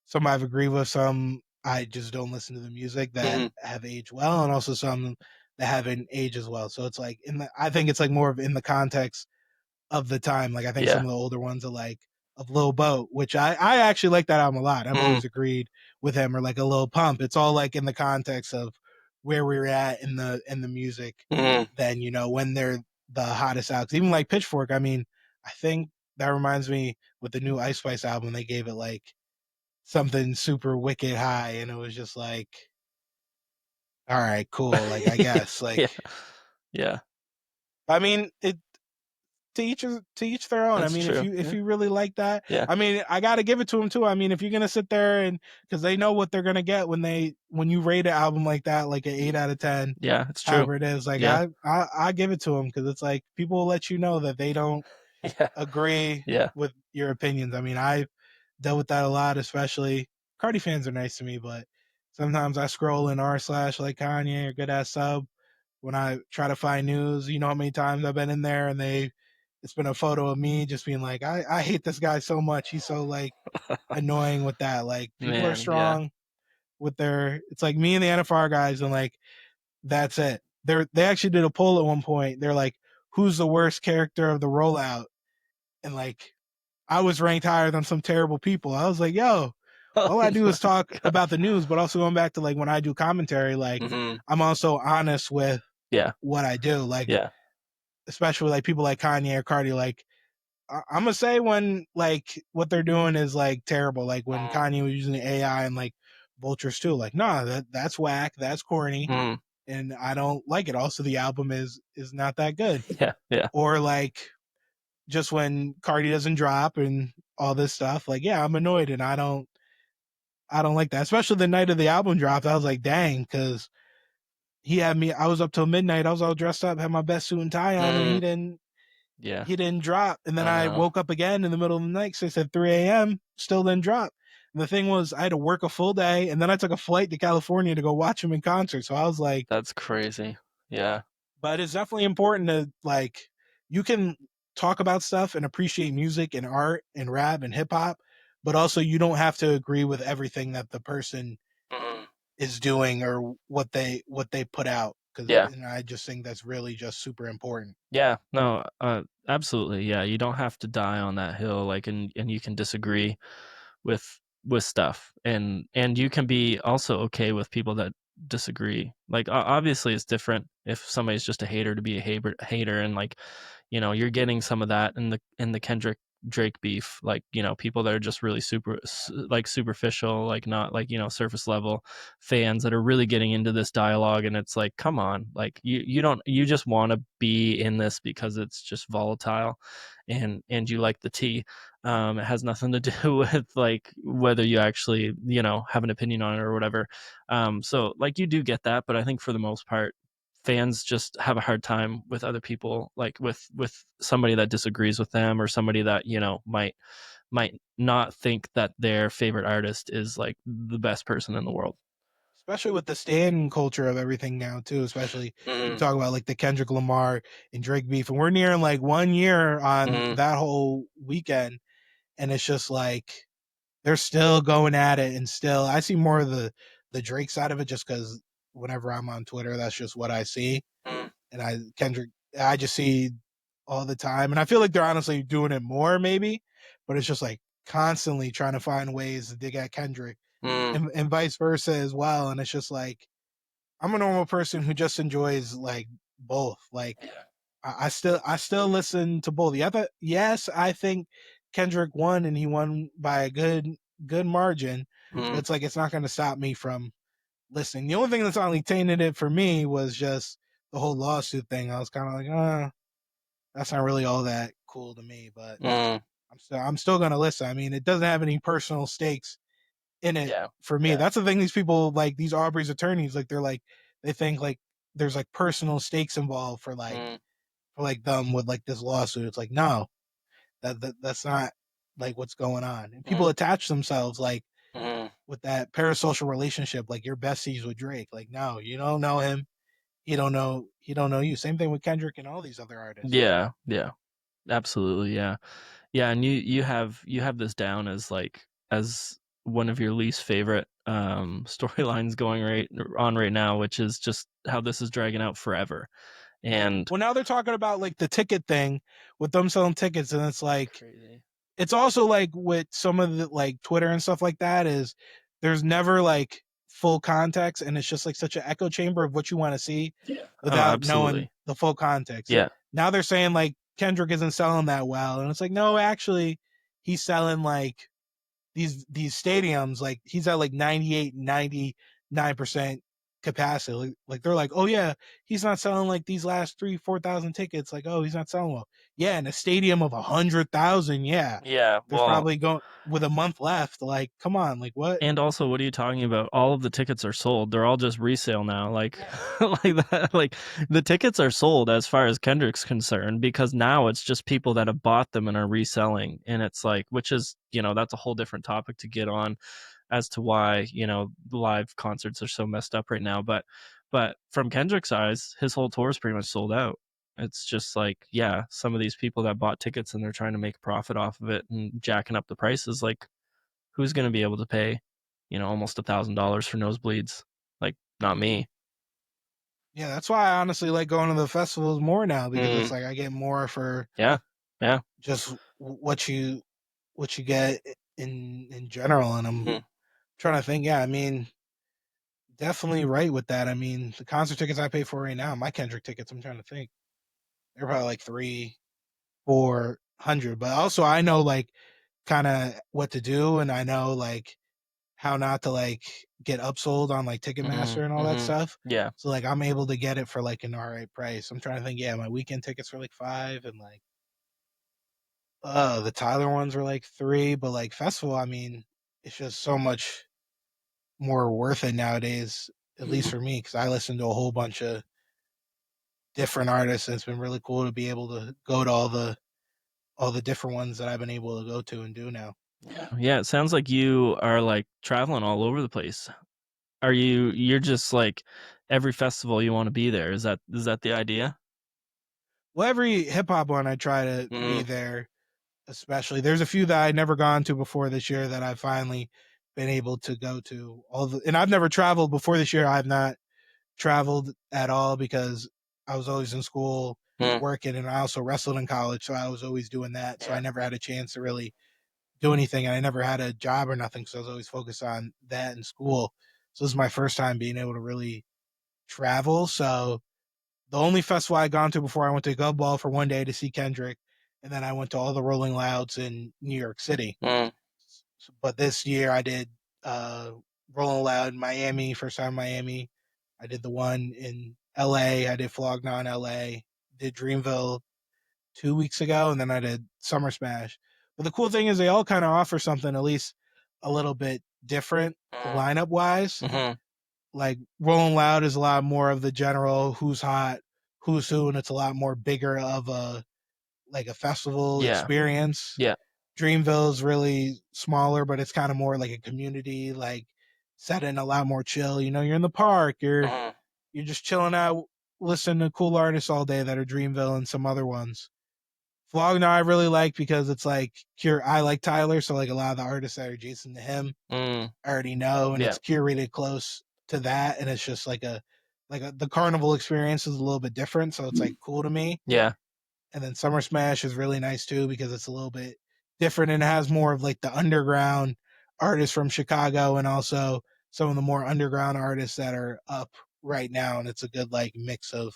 some I've agreed with, some I just don't listen to the music that Mm-hmm. have aged well, and also some that haven't aged as well. So it's like I think it's like more of in the context of the time. Like I think some Yeah. of the older ones are like of Lil Boat, which I actually like that album a lot. I've Mm-hmm. always agreed with him, or like a Lil Pump. It's all like in the context of where we're at in the music. Mm-hmm. Then when they're the hottest out. 'Cause even like Pitchfork, I mean, I think that reminds me with the new Ice Spice album, they gave it like something super wicked high, and it was just like, all right, cool. Like I guess, Yeah. like Yeah. I mean, it to each their own. I That's mean, if true. you if Yeah. you really like that, Yeah. I mean, I got to give it to them too. I mean, if you're gonna sit there and because they know what they're gonna get when you rate an album like that, like an 8 out of 10, Yeah. It's true. however it is, like Yeah. I give it to them because it's like people will let you know that they don't Yeah. agree Yeah. with your opinions. I mean, I've dealt with that a lot, especially Cardi fans are nice to me, but sometimes I scroll in r slash like Kanye or good ass sub. when I try to find news, you know how many times I've been in there and it's been a photo of me just being like, I hate this guy so much. He's so like annoying with that. Like people are Man, yeah. strong with their, it's like me and the NFR guys, and like that's it. They actually did a poll at one point. They're like, who's the worst character of the rollout? And like I was ranked higher than some terrible people. I was like, yo, Oh all I do my is talk about gosh. the news, but also going back to like when I do commentary, like Mhm. I'm also honest with Yeah, what I do. Like yeah. especially with like people like Kanye or Cardi, like I'm gonna say when like what they're doing is like terrible. Like when Mm, Kanye was using AI and like vultures too. Like, nah, that's whack, that's corny, mm. and I don't like it. Also, the album is not that good. Yeah, yeah. Or like just when Cardi doesn't drop and all this stuff, like yeah, I'm annoyed and I don't like that. Especially the night of the album dropped, I was like, dang, because he had me. I was up till midnight. I was all dressed up, had my best suit and tie on, and Mm, yeah, he didn't drop. And then I I know. woke up again in the middle of the night, 6 at 3 a.m. Still didn't drop. And the thing was, I had to work a full day, and then I took a flight to California to go watch him in concert. So I was like, That's crazy. Yeah. but it's definitely important to like, you can talk about stuff and appreciate music and art and rap and hip hop, but also you don't have to agree with everything that the person Mhm. is doing or what they put out. Because Yeah. and I just think that's really just super important. Yeah. No, absolutely. Yeah, you don't have to die on that hill, like, and you can disagree with stuff, and you can be also okay with people that disagree. Like, obviously, it's different if somebody's just a hater to be a hater, and like, you're getting some of that in the Kendrick Drake beef, like, people that are just really like superficial, like not like, surface level fans that are really getting into this dialogue, and it's like, come on, like you don't, you just want to be in this because it's just volatile, and you like the tea. It has nothing to do with like whether you actually, have an opinion on it or whatever. So like you do get that, but I think for the most part, fans just have a hard time with other people, like with somebody that disagrees with them, or somebody that, might not think that their favorite artist is like the best person in the world. Especially with the stan culture of everything now too. Especially people Mhm, talk about like the Kendrick Lamar and Drake beef, and we're nearing like 1 year on mhm, that whole weekend, and it's just like they're still going at it, and still I see more of the Drake side of it just because whenever I'm on Twitter, that's just what I see, mhm. and I just see all the time, and I feel like they're honestly doing it more maybe, but it's just like constantly trying to find ways to dig at Kendrick, Mm, and vice versa as well, and it's just like I'm a normal person who just enjoys like both. Like yeah. I still listen to both. Yeah, but yes, I think Kendrick won and he won by a good margin. But Mm, it's like it's not going to stop me from listening. The only thing that's only tainted it for me was just the whole lawsuit thing. I was kind of like, that's not really all that cool to me. But mm, I'm still going to listen. I mean, it doesn't have any personal stakes in it yeah, for me. yeah. That's the thing. These people like these Aubrey's attorneys, like they're like they think like there's like personal stakes involved Mm, for like them with like this lawsuit. It's like no, that's not like what's going on. And people mm, attach themselves like mm. with that parasocial relationship, like your besties with Drake. Like no, you don't know him. He don't know you. Same thing with Kendrick and all these other artists. Yeah, yeah. Absolutely, yeah. Yeah, and you have this down as like, as one of your least favorite storylines going right now, which is just how this is dragging out forever. And Well, now they're talking about like the ticket thing with them selling tickets, and it's like crazy. it's also like with some of the like Twitter and stuff like that is there's never like full context, and it's just like such an echo chamber of what you want to see Yeah. Oh, without knowing absolutely. the full context. Yeah. Now they're saying like Kendrick isn't selling that well, and it's like no, actually he's selling like these stadiums, like he's at like 98 99% capacity. Like they're like, oh yeah, he's not selling like these last 3 4,000 tickets, like oh he's not selling well. Yeah, in a stadium of 100,000, yeah, Yeah, there's well, probably going with a month left, like come on, like what. and also, what are you talking about? All of the tickets are sold. They're all just resale now. Like, Yeah. like that. Like the tickets are sold as far as Kendrick's concerned, because now it's just people that have bought them and are reselling. And it's like, which is, that's a whole different topic to get on, as to why, live concerts are so messed up right now. But But from Kendrick's eyes, his whole tour is pretty much sold out. It's just like, yeah, some of these people that bought tickets and they're trying to make a profit off of it and jacking up the prices, like who's going to be able to pay, almost $1,000 for nosebleeds? Like, not me. Yeah, that's why I honestly like going to the festivals more now because it's Mm, like I get more for yeah, yeah. just what you get in general. And I'm Mm, trying to think. Yeah, I mean, definitely right with that. I mean, the concert tickets I pay for right now, my Kendrick tickets, I'm trying to think, they're probably like 300, 400. But also, I know like kind of what to do, and I know like how not to like get upsold on like Ticketmaster and all that mm-hmm. stuff. Yeah. So like I'm able to get it for like an all right price. I'm trying to think. Yeah, my weekend tickets were like 5, and like the Tyler ones were like 3. But like festival, I mean, it's just so much more worth it nowadays. At least for me, because I listen to a whole bunch of different artists, and it's been really cool to be able to go to all the different ones that I've been able to go to and do now. Yeah, it sounds like you are like traveling all over the place. You're just like every festival you want to be there. Is that the idea? Well, every hip hop one I try to be Mm, there. Especially, there's a few that I'd never gone to before this year that I finally been able to go to. And I've never traveled before this year. I've not traveled at all because I was always in school mm, working, and I also wrestled in college, so I was always doing that. So I yeah. never had a chance to really do anything, and I never had a job or nothing, so I was always focused on that in school. So this is my first time being able to really travel. So the only festival I had gone to before, I went to Gov Ball for one day to see Kendrick, and then I went to all the Rolling Louds in New York City. Mm, But this year I did uh, Rolling Loud in Miami, first time in Miami. I did the one in LA. I did Flogna in LA. Did Dreamville 2 weeks ago, and then I did Summer Smash. But the cool thing is they all kind of offer something at least a little bit different mm, lineup wise. mm-hmm. Like Rolling Loud is a lot more of the general who's hot, who's who, and it's a lot more bigger of a like a festival Yeah, experience. yeah. Dreamville's really smaller, but it's kind of more like a community, like setting a lot more chill. You know, you're in the park, Mm, you're just chilling out, listening to cool artists all day that are Dreamville and some other ones. Flogna I really like because it's like cure. I like Tyler, so like a lot of the artists that are adjacent to him, mm, I already know, and yeah, it's curated close to that, and it's just the carnival experience is a little bit different, so it's like cool to me. yeah. And then Summer Smash is really nice too because it's a little bit different and it has more of like the underground artists from Chicago and also some of the more underground artists that are up right now, and it's a good like mix of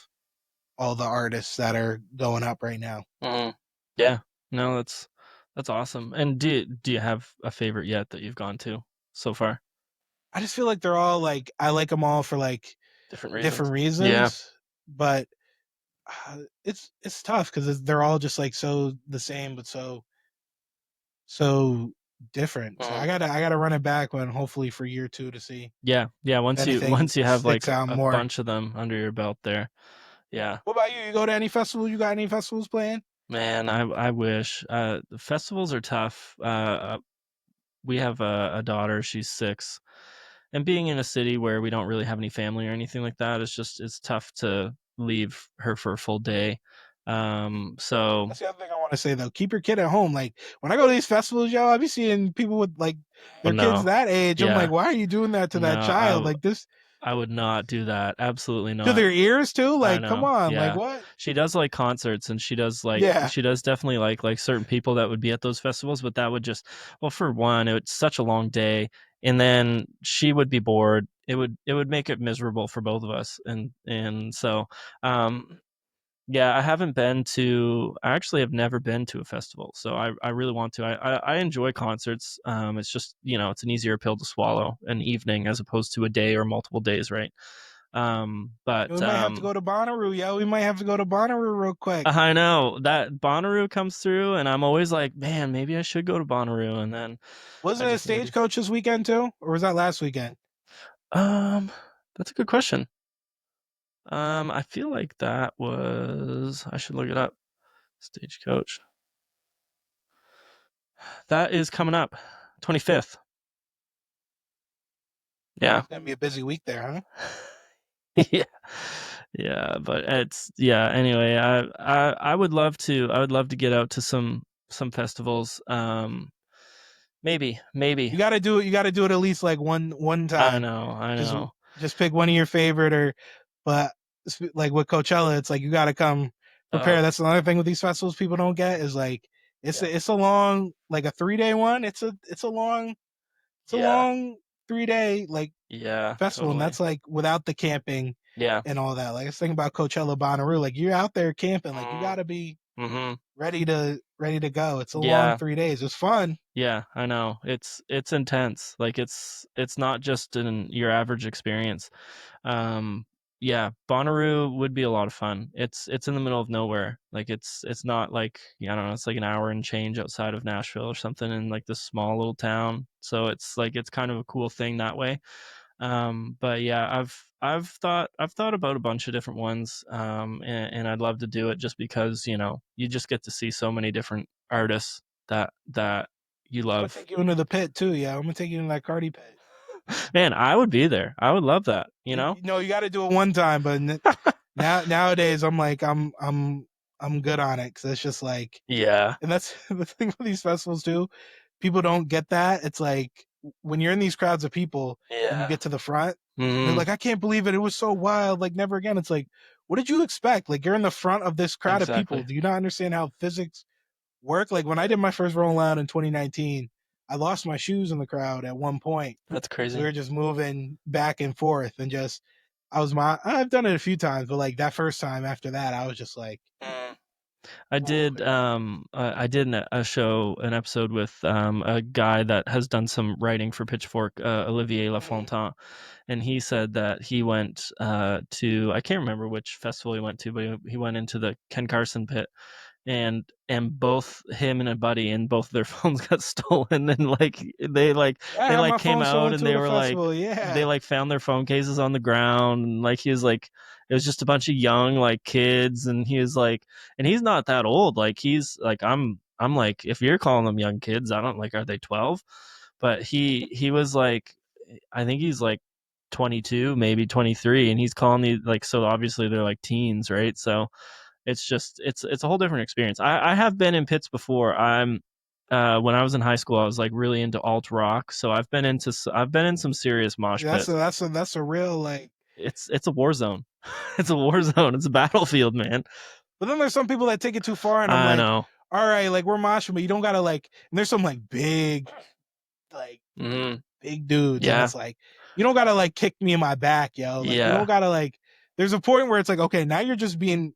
all the artists that are going up right now. Mm, yeah. No, that's awesome. And do you have a favorite yet that you've gone to so far? I just feel like they're all like I like them all for like Different different reasons. Yeah. reasons, but it's tough because they're all just like so the same, but so different. So Mm. I gotta run it back one hopefully for year 2 to see Yeah, yeah, if once you anything once you have, like, sticks out a more. bunch of them under your belt there. Yeah. What about you? You go to any festivals? You got any festivals playing? Man, I wish. The festivals are tough. We have a daughter, she's 6, and being in a city where we don't really have any family or anything like that, it's tough to leave her for a full day. So That's the other thing I want to say though. Keep your kid at home. Like when I go to these festivals, yo, I be seeing people with like oh, their kids no. that age. I'm like, Yeah. why are you doing that to that No, child? Like this I would not do that, absolutely to not. their ears too? I Like, come know, on. Like yeah. what? She does like concerts, and Yeah. she does definitely like certain people that would be at those festivals, but that would just well, for one, it's such a long day, and then she would be bored. It would make it miserable for both of us, and so, yeah, I actually have never been to a festival, so I really want to. I enjoy concerts, it's just, it's an easier pill to swallow an evening as opposed to a day or multiple days, right? We But might have to go to Bonnaroo, yo. We might have to go to Bonnaroo real quick. I know that Bonnaroo comes through, and I'm always like, man, maybe I should go to Bonnaroo, and then I Wasn't it just never do. Stagecoach this weekend too? Or was that last weekend? Um, that's a good question. I feel like that was. I should look it up. Stagecoach. That is coming up, 25th. Yeah. It's gonna be a busy week there, huh? Yeah. Yeah, but it's yeah, anyway, I would love to get out to some festivals. Maybe. You got to do it. You got to do it at least like one I time. know, I Just know. just pick one of your favorite or, but like with Coachella, it's like you got to come Oh, prepare. That's another thing with these festivals people don't get is like yeah. it's a long like a 3 day one. It's a Yeah. long 3 day like Yeah, festival, and totally. that's like without the camping Yeah. and all that. Like I was thinking about Coachella Bonnaroo, like you're out there camping, like you Mhm. got to be Mhm. ready to go. It's a long Yeah. 3 days. It's fun. Yeah, I know. It's intense. Like it's not just an your average experience. Um, yeah, Bonnaroo would be a lot of fun. It's in the middle of nowhere. Like it's not like yeah, I don't know. It's like an hour and change outside of Nashville or something in like this small little town. So it's like it's kind of a cool thing that way. But yeah, I've thought about a bunch of different ones. And I'd love to do it just because you know you just get to see so many different artists that you I'm gonna love. take you into the pit too. Yeah, I'm gonna take you into that Cardi pit. Man, I would be there. I would love that. You know? No, you got to do it one time, but nowadays I'm like I'm good on it because it's just like, Yeah. and that's the thing with these festivals too. People don't get that. It's like when you're in these crowds of people and you Yeah. get to the front, and they're Mhm. like, I can't believe it. It was so wild. Like never again. It's like, what did you expect? Like you're in the front of this crowd of people. Exactly. Do you not understand how physics work? Like when I did my first rollout in 2019, I lost my shoes in the crowd at one point That's because we crazy. were just moving back and forth and just I've done it a few times, but like that first time after that, I was just like, Mm. okay. I did a show, an episode with a guy that has done some writing for Pitchfork, Olivier Mhm. Lafontaine, and he said that he went to I can't remember which festival he went to, but he went into the Ken Carson pit, and both him and a buddy and both their phones got stolen, and I they had my came phone out stolen and to they the were festival. they Yeah. found their phone cases on the ground, and like he was like it was just a bunch of young like kids, and he was like and he's not that old, like he's like I'm like if you're calling them young kids, I don't like are they 12? But he was like I think he's like 22, maybe 23, and he's calling the like so obviously they're like teens, right? So it's just it's a whole different experience. I have been in pits before. I'm when I was in high school, I was like really into alt rock, so I've been in some serious mosh pits. That's a real like. It's a war zone. It's a war zone. It's a battlefield, man. But then there's some people that take it too far, and I'm I like, know. all right, like we're moshing, but you don't gotta like. And there's some like like Hmm. big dudes, and Yeah, it's like you don't gotta like kick me in my back, yo. Like you don't yeah, gotta like. There's a point where it's like, okay, now you're just being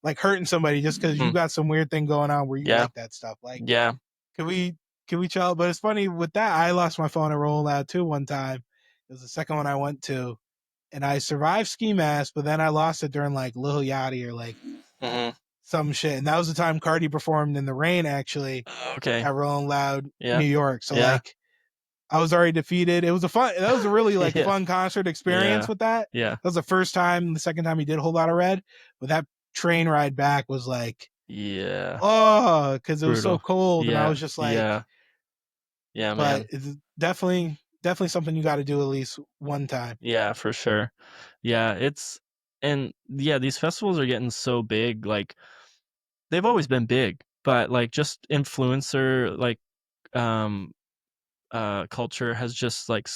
like hurting somebody just because you mm, got some weird thing going on where you yeah, like that stuff. Like, yeah. can we chill? But it's funny with that. I lost my phone at rollout too one time. It was the second one I went to, and I survived ski mask, but then I lost it during like Lil Yachty or like Hmm. some shit. And that was the time Cardi performed in the rain actually Okay. at Rolling Loud, Yeah, New York. So yeah, like I was already defeated. It was that was a really like yeah, fun concert experience yeah, with that. yeah, That was the first time. The second time he did a whole lot of red, but that train ride back was like, yeah. oh, because it was so Brutal. cold, and I Yeah, was just like, yeah, yeah, but man. it's definitely something you got to do at least one time. Yeah, for sure. Yeah, it's and yeah, these festivals are getting so big. Like they've always been big, but like just influencer um culture has just like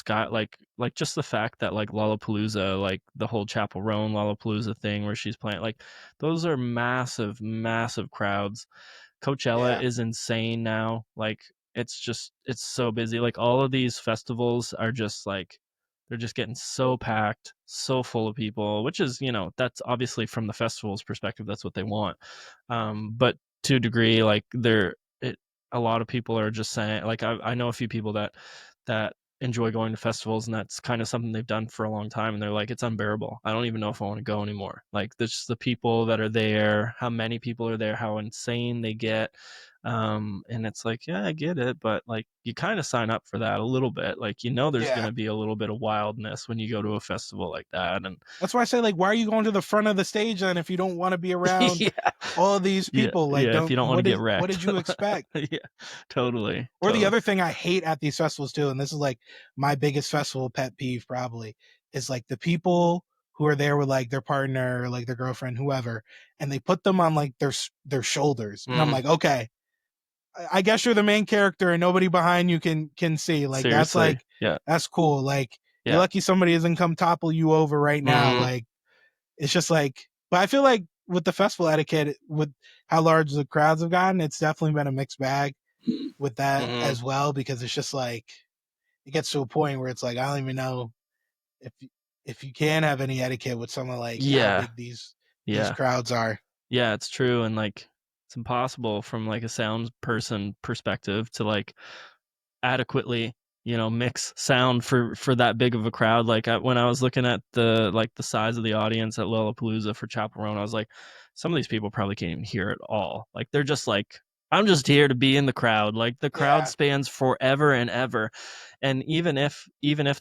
like just the fact that like Lollapalooza, like the whole Chapel Roan Lollapalooza thing where she's playing like those are massive crowds. Coachella Yeah. is insane now. Like it's so busy. Like all of these festivals are just like they're just getting so packed, so full of people, which is, you know, that's obviously from the festival's perspective, that's what they want. But to a degree, like a lot of people are just saying like I know a few people that enjoy going to festivals and that's kind of something they've done for a long time and they're like it's unbearable. I don't even know if I want to go anymore. Like there's just the people that are there, how many people are there, how insane they get. And it's like, yeah, I get it, but like you kind of sign up for that a little bit. Like you know there's going Yeah. to be a little bit of wildness when you go to a festival like that and That's why I say, like, why are you going to the front of the stage then if you don't want to be around yeah. all of these Yeah, people? Like, yeah, if you don't want to get what did wrecked. you expect? Yeah, totally, Or the totally. other thing I hate at these festivals too, and this is like my biggest festival pet peeve probably, is like the people who are there with like their partner, or, like their girlfriend, whoever, and they put them on like their shoulders, and I'm Mm, like, okay, I guess you're the main character and nobody behind you can see. Like seriously. Yeah. that's cool. Like you're Yeah. lucky somebody doesn't come topple you over right now. Mm, Like it's just like, but I feel like with the festival etiquette, with how large the crowds have gotten, it's definitely been a mixed bag with that mm-hmm. as well, because it's just like it gets to a point where it's like I don't even know if if you can have any etiquette with some of like how Yeah. big these Yeah. crowds are. Yeah, it's true, and, like, it's impossible from, like, a sound person perspective to, like, adequately, mix sound for that big of a crowd. Like, when I was looking at the size of the audience at Lollapalooza for Chappell Roan, I was like, some of these people probably can't even hear at all. Like, they're just like, "I'm just here to be in the crowd." Like, the crowd Yeah. spans forever and ever, and even if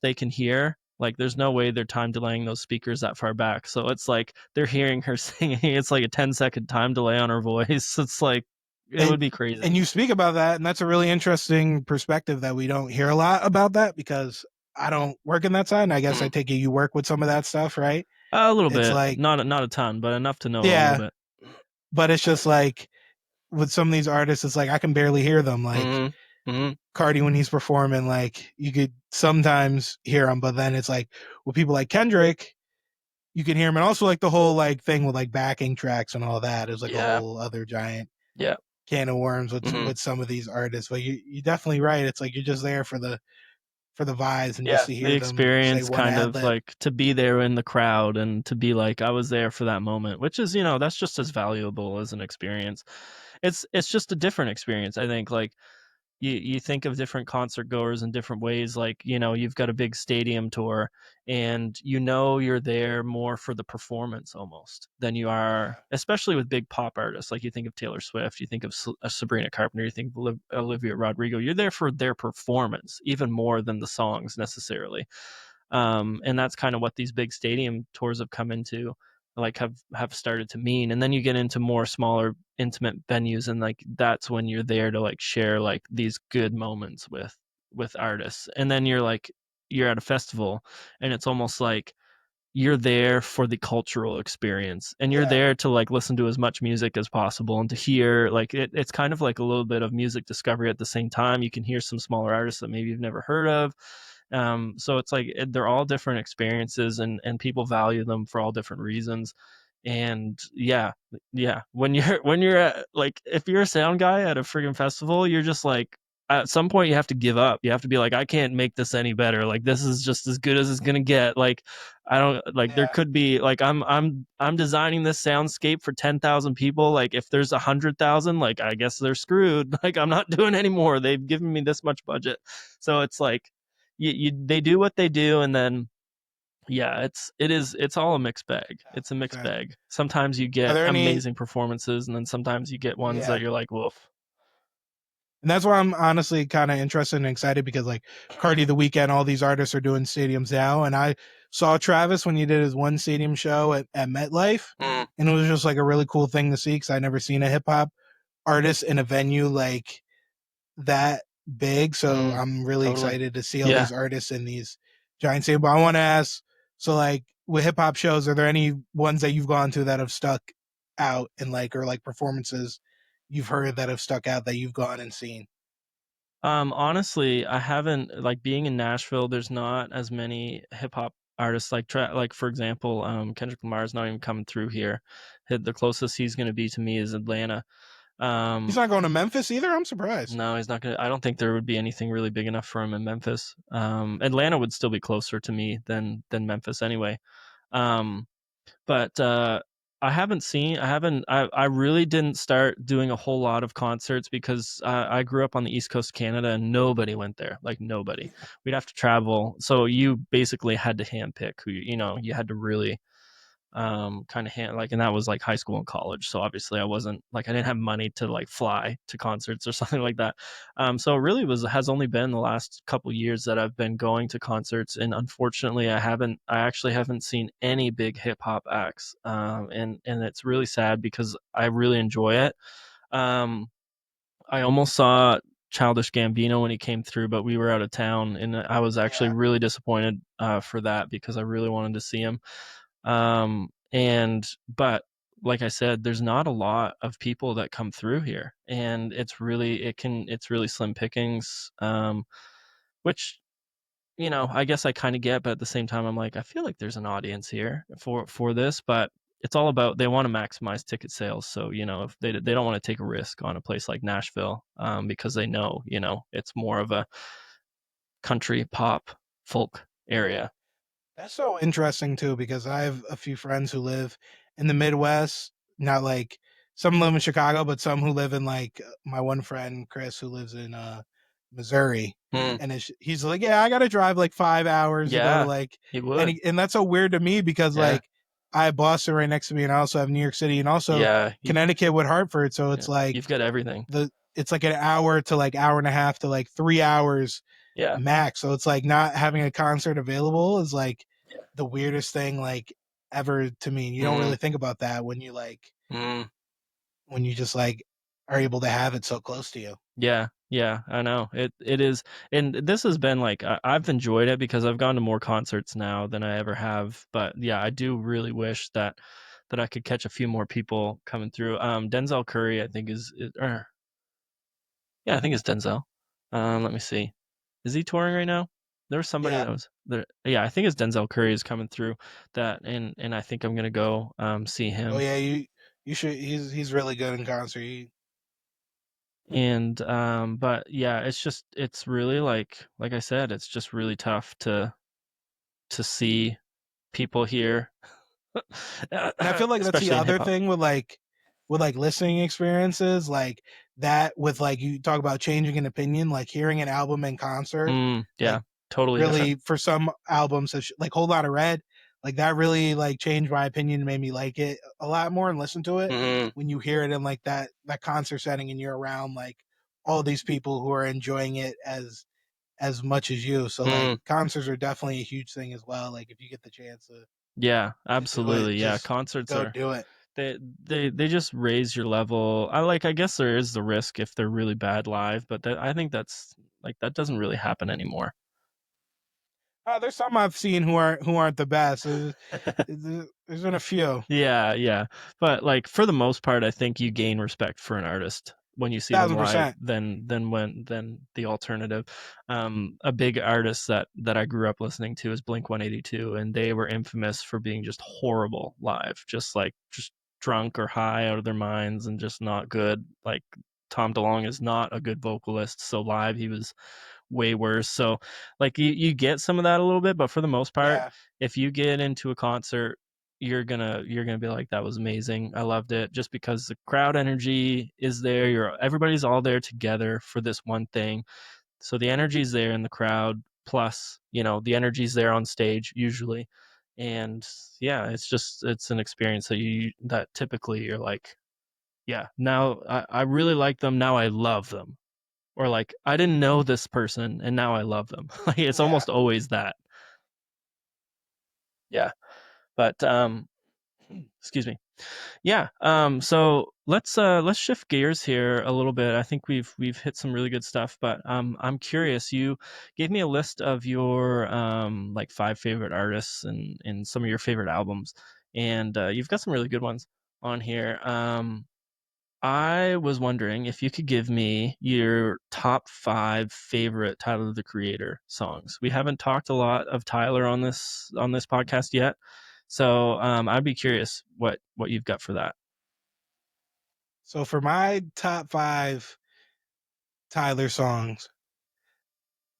they can hear, like, there's no way they're time delaying those speakers that far back. So it's like they're hearing her singing. It's like a 10-second time delay on her voice. It's like it would and be crazy. and you speak about that, and that's a really interesting perspective that we don't hear a lot about, that because I don't work in that side, and I guess I Mm. take it you work with some of that stuff, right? A little It's bit, like, not a ton, but enough to know a little yeah, bit. but it's just like with some of these artists, it's like I can barely hear them. Like Mhm, mhm. Cardi when he's performing, like you could sometimes hear him, but then it's like with people like Kendrick, you can hear him, and also like the whole like thing with like backing tracks and all that is like a Yeah, whole other giant yeah, can of worms mhm. with some of these artists. But you're definitely right. It's like you're just there for the vibes and just Yeah, to the hear them say experience one kind ad of, lib. like, to be there in the crowd and to be like, "I was there for that moment," which is, that's just as valuable as an experience. It's just a different experience, I think, like, you think of different concert goers in different ways. Like, you've got a big stadium tour, and you're there more for the performance almost than you are, especially with big pop artists. Like, you think of Taylor Swift, you think of Sabrina Carpenter, you think of Olivia Rodrigo. You're there for their performance even more than the songs necessarily. And that's kind of what these big stadium tours have come into, like, have started to mean. And then you get into more smaller intimate venues, and like that's when you're there to like share like these good moments with artists. And then you're at a festival, and it's almost like you're there for the cultural experience, and you're Yeah. there to like listen to as much music as possible and to hear like it's kind of like a little bit of music discovery at the same time. You can hear some smaller artists that maybe you've never heard of. So it's like they're all different experiences, and people value them for all different reasons. And yeah, when you're at, like, if you're a sound guy at a friggin' festival, you're just like, at some point you have to give up. You have to be like, I can't make this any better. Like, this is just as good as it's gonna get. Like, I don't like, there Yeah. could be like, I'm designing this soundscape for 10,000 people. Like, if there's 100,000, like, I guess they're screwed. Like, I'm not doing anymore. They've given me this much budget. So it's like they do what they do, and then yeah, it's all a mixed bag. It's a mixed Okay. bag. Sometimes you Are get there any? amazing performances, and then sometimes you get ones that Yeah. you're like, woof. And that's why I'm honestly kind of interested and excited, because like Cardi the Weekend, all these artists are doing stadiums now. And I saw Travis when he did his one stadium show at MetLife. Mm, And it was just like a really cool thing to see, because I'd never seen a hip hop artist in a venue like that big. So mm, I'm really totally. excited to see all Yeah. these artists in these giant stadiums. But I want to ask, so like with hip hop shows, are there any ones that you've gone to that have stuck out, and like, or like performances you've heard that have stuck out that you've gone and seen? Honestly, I haven't, like, being in Nashville, there's not as many hip hop artists like like, for example, Kendrick Lamar is not even coming through here. The closest he's gonna be to me is Atlanta. He's Um, not going to Memphis either. I'm surprised. no, he's not gonna. I don't think there would be anything really big enough for him in Memphis. Atlanta would still be closer to me than Memphis anyway. Um, but I really didn't start doing a whole lot of concerts because I grew up on the East Coast of Canada, and nobody went there. Like, nobody. We'd have to travel, so you basically had to handpick who you had to really kind of like, and that was like high school and college. So obviously I didn't have money to like fly to concerts or something like that. So it really has only been the last couple years that I've been going to concerts, and unfortunately I actually haven't seen any big hip hop acts. And it's really sad because I really enjoy it. um I almost saw Childish Gambino when he came through, but we were out of town, and I was actually Yeah. really disappointed for that, because I really wanted to see him. And but like I said, there's not a lot of people that come through here, and it's really slim pickings. Which, I guess I kind of get, but at the same time, I'm like, I feel like there's an audience here for this, but it's all about they want to maximize ticket sales. So if they don't want to take a risk on a place like Nashville, because they know it's more of a country pop folk area. That's so interesting too, because I have a few friends who live in the Midwest. Not like some live in Chicago, but some who live in like my one friend Chris who lives in Missouri, Hmm. and he's like, yeah, I got to drive like 5 hours to go to Yeah, like, he would. and that's so weird to me because Yeah, like I have Boston right next to me, and I also have New York City, and also yeah, Connecticut with Hartford, so yeah. it's like You've got everything. it's like an hour to like hour and a half to like 3 hours Yeah. max. So it's like not having a concert available is like the weirdest thing like ever to me. You don't Mm, really think about that when you like mm. when you just like are able to have it so close to you. Yeah, yeah, I know. It is, and this has been like I've enjoyed it because I've gone to more concerts now than I ever have. But yeah, I do really wish that I could catch a few more people coming through. Denzel Curry, I think yeah, I think it's Denzel. Let me see. Is he touring right now? There was somebody Yeah. that was there. Yeah, I think it's Denzel Curry is coming through that, and I think I'm gonna go see Oh him. yeah, you should he's really good in concert. And but yeah, it's really like I said, it's just really tough to see people here, And I feel like that's the especially in hip other hop. thing with like listening experiences, like that with like you talk about changing an opinion, like hearing an album in concert, Yeah, like totally different. really for some albums, like Whole Lotta Red, like that really like changed my opinion and made me like it a lot more and listen to it Mm, when you hear it in like that concert setting and you're around like all these people who are enjoying it as much as you. So like mm. concerts are definitely a huge thing as well. Like if you get the chance Yeah, to do it, absolutely. Yeah, just concerts go are do it. they just raise your level. I guess there is the risk if they're really bad live, but I think that's like that doesn't really happen anymore. There's some I've seen who aren't the best. There's been a few. Yeah, yeah. But like for the most part, I think you gain respect for an artist when you see them Thousand live percent. than the alternative. A big artist that I grew up listening to is Blink-182, and they were infamous for being just horrible live, just drunk or high out of their minds and just not good. Like Tom DeLonge is not a good vocalist, so live he was way worse. So like you get some of that a little bit, but for the most part, Yeah, if you get into a concert, you're gonna be like, that was amazing. I loved it just because the crowd energy is there. Everybody's all there together for this one thing. So the energy's there in the crowd, plus, the energy's there on stage usually. And yeah, it's an experience that typically you're like, yeah, now I really like them. Now I love them. Or like, I didn't know this person and now I love them. Like it's yeah. almost always that. Yeah. But excuse me. Yeah. So let's shift gears here a little bit. I think we've hit some really good stuff, but I'm curious. You gave me a list of your like 5 favorite artists and some of your favorite albums, and you've got some really good ones on here. I was wondering if you could give me your top 5 favorite Tyler the Creator songs. We haven't talked a lot of Tyler on this podcast yet, so I'd be curious what you've got for that. So for my top five Tyler songs,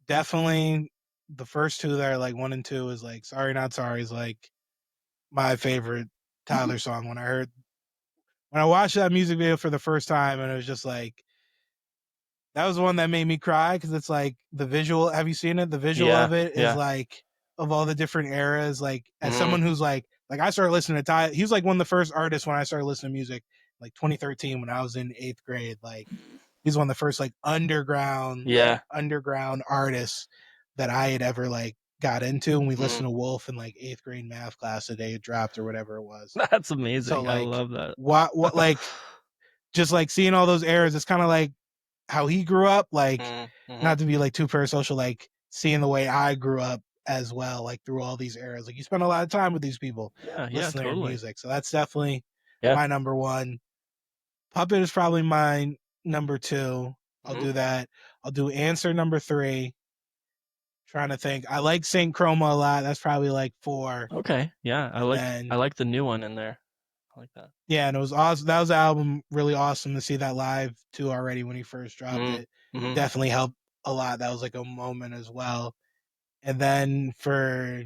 definitely the first two that are like one and two is like "Sorry Not Sorry" is like my favorite Tyler song. When I watched that music video for the first time, and it was just like that was the one that made me cry because it's like the visual. Have you seen it? The visual Yeah, of it is yeah. like of all the different eras. Like as Mm, someone who's like I started listening to Ty. He was like one of the first artists when I started listening to music, like 2013 when I was in eighth grade. Like he's one of the first yeah. underground artists that I had ever like got into. And we Mm. listened to Wolf in like eighth grade math class the day it dropped or whatever it was. That's So amazing. I like love that. what like just like seeing all those eras, it's kind of like how he grew up, like Mm, hmm. not to be like too parasocial, like seeing the way I grew up as well, like through all these eras. Like you spend a lot of time with these people, Yeah, yeah, listening to their totally. music. So that's definitely Yeah. my number one. Puppet is probably my number two. I'll Mhm. do that. I'll do Answer number three. Trying to think. I like Saint Chroma a lot. That's probably like four. Okay. Yeah, And I then like the new one in there. I like that. yeah, and it was awesome. That was an album really awesome to see that live too already when he first dropped Mhm. it. Mhm. Definitely helped a lot. That was like a moment as well. And then for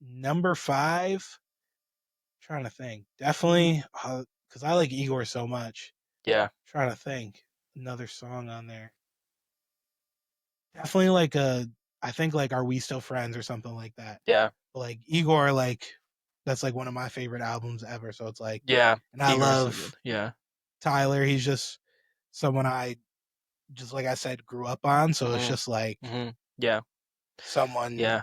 number five, trying to think. Definitely because I like Igor so much. Yeah. Trying to think. Another song on there. Definitely like a I think like Are We Still Friends or something like that. Yeah. But like Igor, like that's like one of my favorite albums ever. So it's like Yeah. and I Igor is so love good. Yeah. Tyler. He's just someone I just like I said, grew up on. So it's Mhm. just like Mhm. Yeah. someone. Yeah.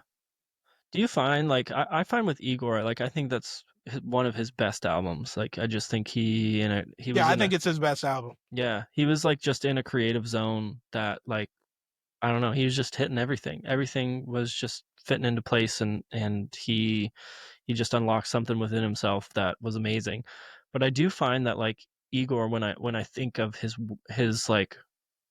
Do you find like I find with Igor, like I think that's one of his best albums. Like I just think he Yeah, was I in think a it's his best album. yeah, he was like just in a creative zone that like I don't know, he was just hitting everything. Everything was just fitting into place and he just unlocked something within himself that was amazing. But I do find that like Igor when I think of his like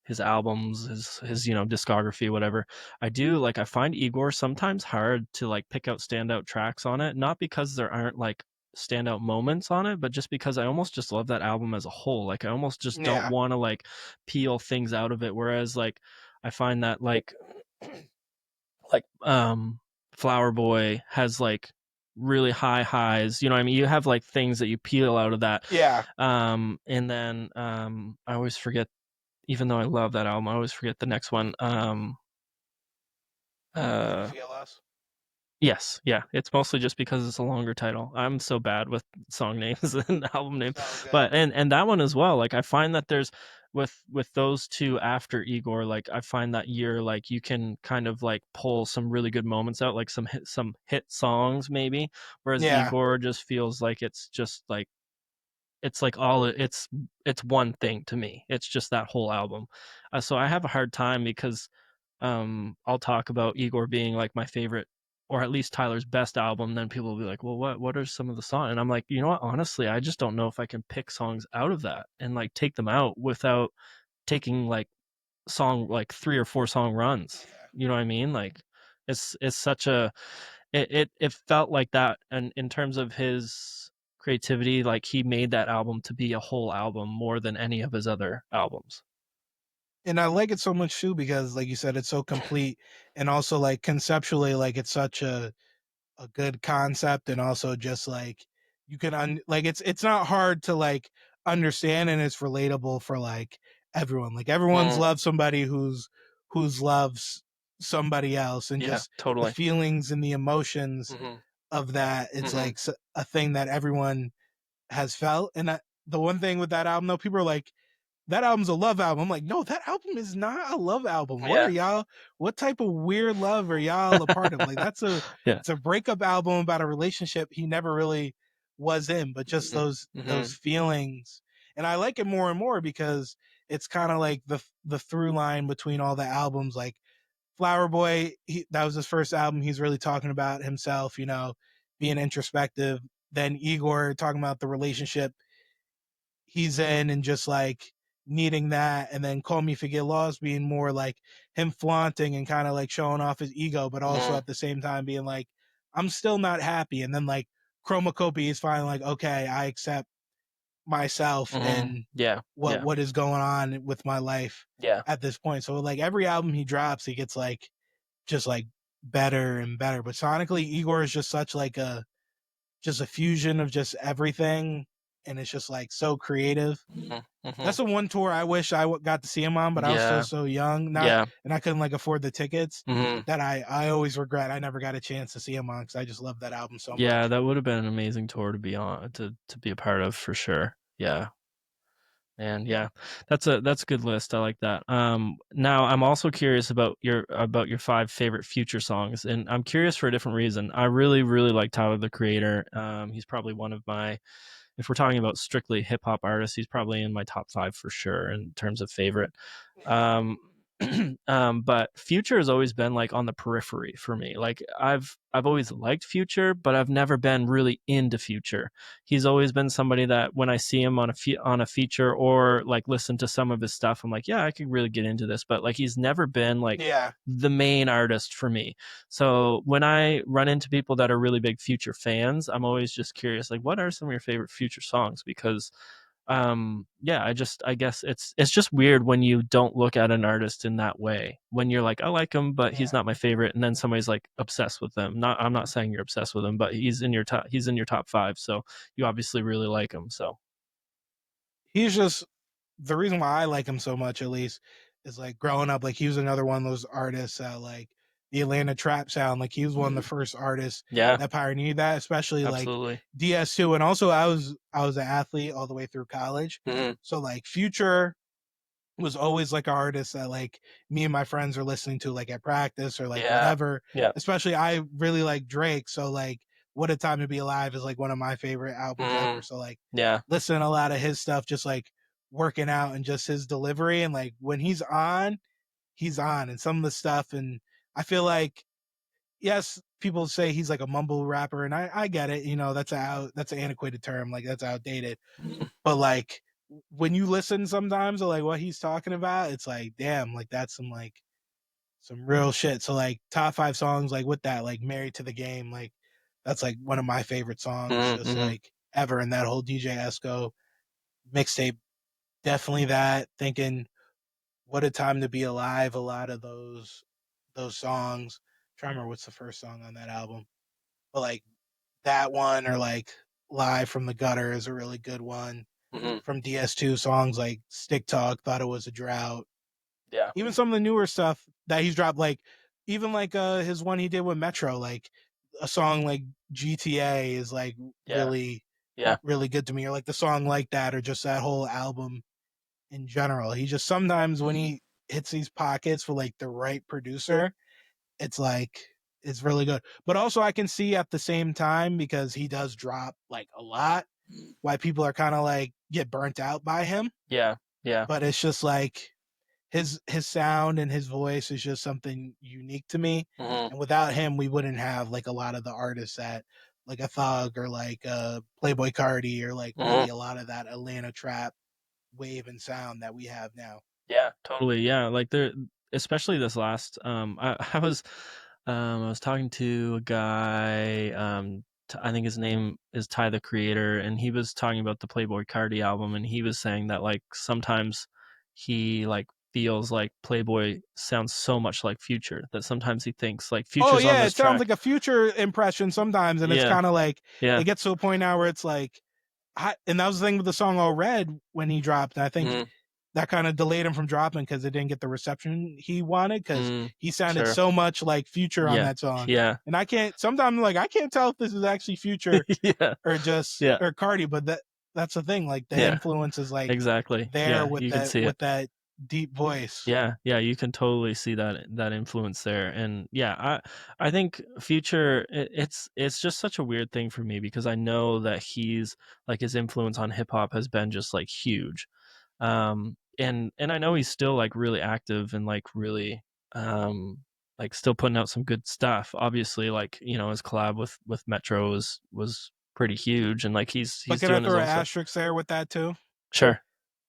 his albums, his discography, whatever. I find Igor sometimes hard to like pick out standout tracks on it, not because there aren't like standout moments on it, but just because I almost just love that album as a whole. Like I almost just don't Yeah, want to like peel things out of it. Whereas like I find that like Flower Boy has like really high highs. You know what I mean? You have like things that you peel out of that. yeah. And then I always forget even though I love that album, I always forget the next one. Call me Uh, Fearless. yes, yeah. It's mostly just because it's a longer title. I'm so bad with song names and album names, It's all good. but and that one as well. Like I find that there's with those two after Igor, like I find that year like you can kind of like pull some really good moments out, like some hit songs maybe. Whereas Yeah, Igor just feels like it's just like it's like all it's one thing to me. It's just that whole album. So I have a hard time because I'll talk about Igor being like my favorite or at least Tyler's best album, then people will be like, "Well, what are some of the songs?" And I'm like, "You know what? Honestly, I just don't know if I can pick songs out of that and like take them out without taking like song like 3 or 4 song runs." You know what I mean? Like it's such a it felt like that and in terms of his creativity, like he made that album to be a whole album more than any of his other albums. and I like it so much too because, like you said, it's so complete, and also like conceptually, like it's such a good concept, and also just like you can like it's not hard to like understand, and it's relatable for like everyone. Like everyone's Mm, loved somebody who's loves somebody else, and yeah, just the totally. feelings and the emotions Mhm, of that. It's mhm. like a thing that everyone has felt. And the one thing with that album, though, people are like, that album's a love album. I'm like, no, that album is not a love album. What are Yeah. y'all? What type of weird love are y'all a part of? Like, Yeah. it's a breakup album about a relationship he never really was in, but just Mhm, those mhm. feelings. And I like it more and more because it's kind of like the through line between all the albums. Like Flower Boy, that was his first album. He's really talking about himself, being introspective. Then Igor talking about the relationship he's in and just like needing that. And then Call Me If You Get Lost being more like him flaunting and kind of like showing off his ego, but also Mhm, at the same time being like, I'm still not happy. And then like Chromacopy is finally like, okay, I accept myself mhm. and Yeah, yeah, what is going on with my life yeah. at this point. So like every album he drops, he gets like just like better and better. But sonically, Igor is just such like a fusion of just everything, and it's just like so creative. Mhm, That's mhm. the one tour I wish I got to see him on, but I was still Yeah, so young, not yeah, and I couldn't like afford the tickets. mhm. That I always regret I never got a chance to see him on because I just love that album so Yeah, much. that would have been an amazing tour to be on to be a part of for sure. Yeah. And yeah, that's a good list. I like that. Now I'm also curious about your 5 favorite Future songs, and I'm curious for a different reason. I really, really like Tyler, the Creator. He's probably one of my if we're talking about strictly hip hop artists, he's probably in my top 5 for sure in terms of favorite. Yeah. Um, But Future has always been like on the periphery for me. Like I've always liked Future, but I've never been really into Future. He's always been somebody that when I see him on on a feature or like listen to some of his stuff, I'm like, yeah, I could really get into this. But like he's never been like Yeah. the main artist for me. So when I run into people that are really big Future fans, I'm always just curious, like, what are some of your favorite Future songs? Because yeah, I guess it's just weird when you don't look at an artist in that way, when you're like, I like him but he's Yeah. not my favorite, and then somebody's like obsessed with them. Not I'm not saying you're obsessed with him, but he's in your top 5, so you obviously really like him. So He's just the reason why I like him so much, at least, is like growing up, like he was another one of those artists that like the Atlanta trap sound. Like he was one of the first artists yeah, that pioneered that, especially like absolutely. DS2. And also I was an athlete all the way through college. Hmm. So like Future was always like an artist that like me and my friends are listening to like at practice or like Yeah, whatever. yeah. Especially I really like Drake, so like What a Time to Be Alive is like one of my favorite albums Hmm. ever. So like Yeah. listen to a lot of his stuff, just like working out and just his delivery, and like when he's on, and some of the stuff. And I feel like, yes, people say he's like a mumble rapper, and I get it, that's an antiquated term, like that's outdated. Mhm. But like when you listen sometimes to like what he's talking about, it's like, damn, like that's some real shit. So like top 5 songs like with that, like Married to the Game, like that's like one of my favorite songs just Mhm. like ever. And that whole DJ Esco mixtape, definitely that. Thinking What a Time to Be Alive, a lot of those songs. I'm trying to remember what's the first song on that album. But like that one, or like Live from the Gutter is a really good one. Mhm. From DS2, songs like Stick Talk, Thought It Was a Drought. Yeah. Even some of the newer stuff that he's dropped, like even like his one he did with Metro, like a song like GTA is like Yeah. really, Yeah. really good to me. Or like the song Like That, or just that whole album in general. He just sometimes when he hits these pockets for like the right producer, it's like it's really good. But also I can see at the same time, because he does drop like a lot, why people are kind of like get burnt out by him. Yeah. Yeah. But it's just like his sound and his voice is just something unique to me. Mhm. And without him, we wouldn't have like a lot of the artists that like a Thug or like Playboy Carti, or like Mhm. really a lot of that Atlanta trap wave and sound that we have now. Yeah, totally. Yeah, like there, especially this last. I was talking to a guy. I think his name is Ty the Creator, and he was talking about the Playboi Carti album, and he was saying that like sometimes he like feels like Playboy sounds so much like Future that sometimes he thinks like Oh Future's on yeah, this it sounds track. like a Future impression sometimes, and it's Yeah, kind of like yeah, it gets to a point now where it's like, and that was the thing with the song All Red when he dropped. And I think mm, that kind of delayed him from dropping because it didn't get the reception he wanted, because he sounded sure. so much like Future on Yeah, that song. yeah, And I can't sometimes, like I can't tell if this is actually Future yeah, or just yeah, or Cardi, but that's the thing. Like the yeah. influence is like Exactly. there Yeah, you can see it. with that deep voice. Yeah, yeah, you can totally see that influence there, and yeah, I think Future, it's just such a weird thing for me because I know that he's like his influence on hip hop has been just like huge, and I know he's still like really active and like still putting out some good stuff. Obviously, like his collab with Metro was pretty huge, and like But he's can I doing his throw own an stuff. asterisk there with that too? Sure.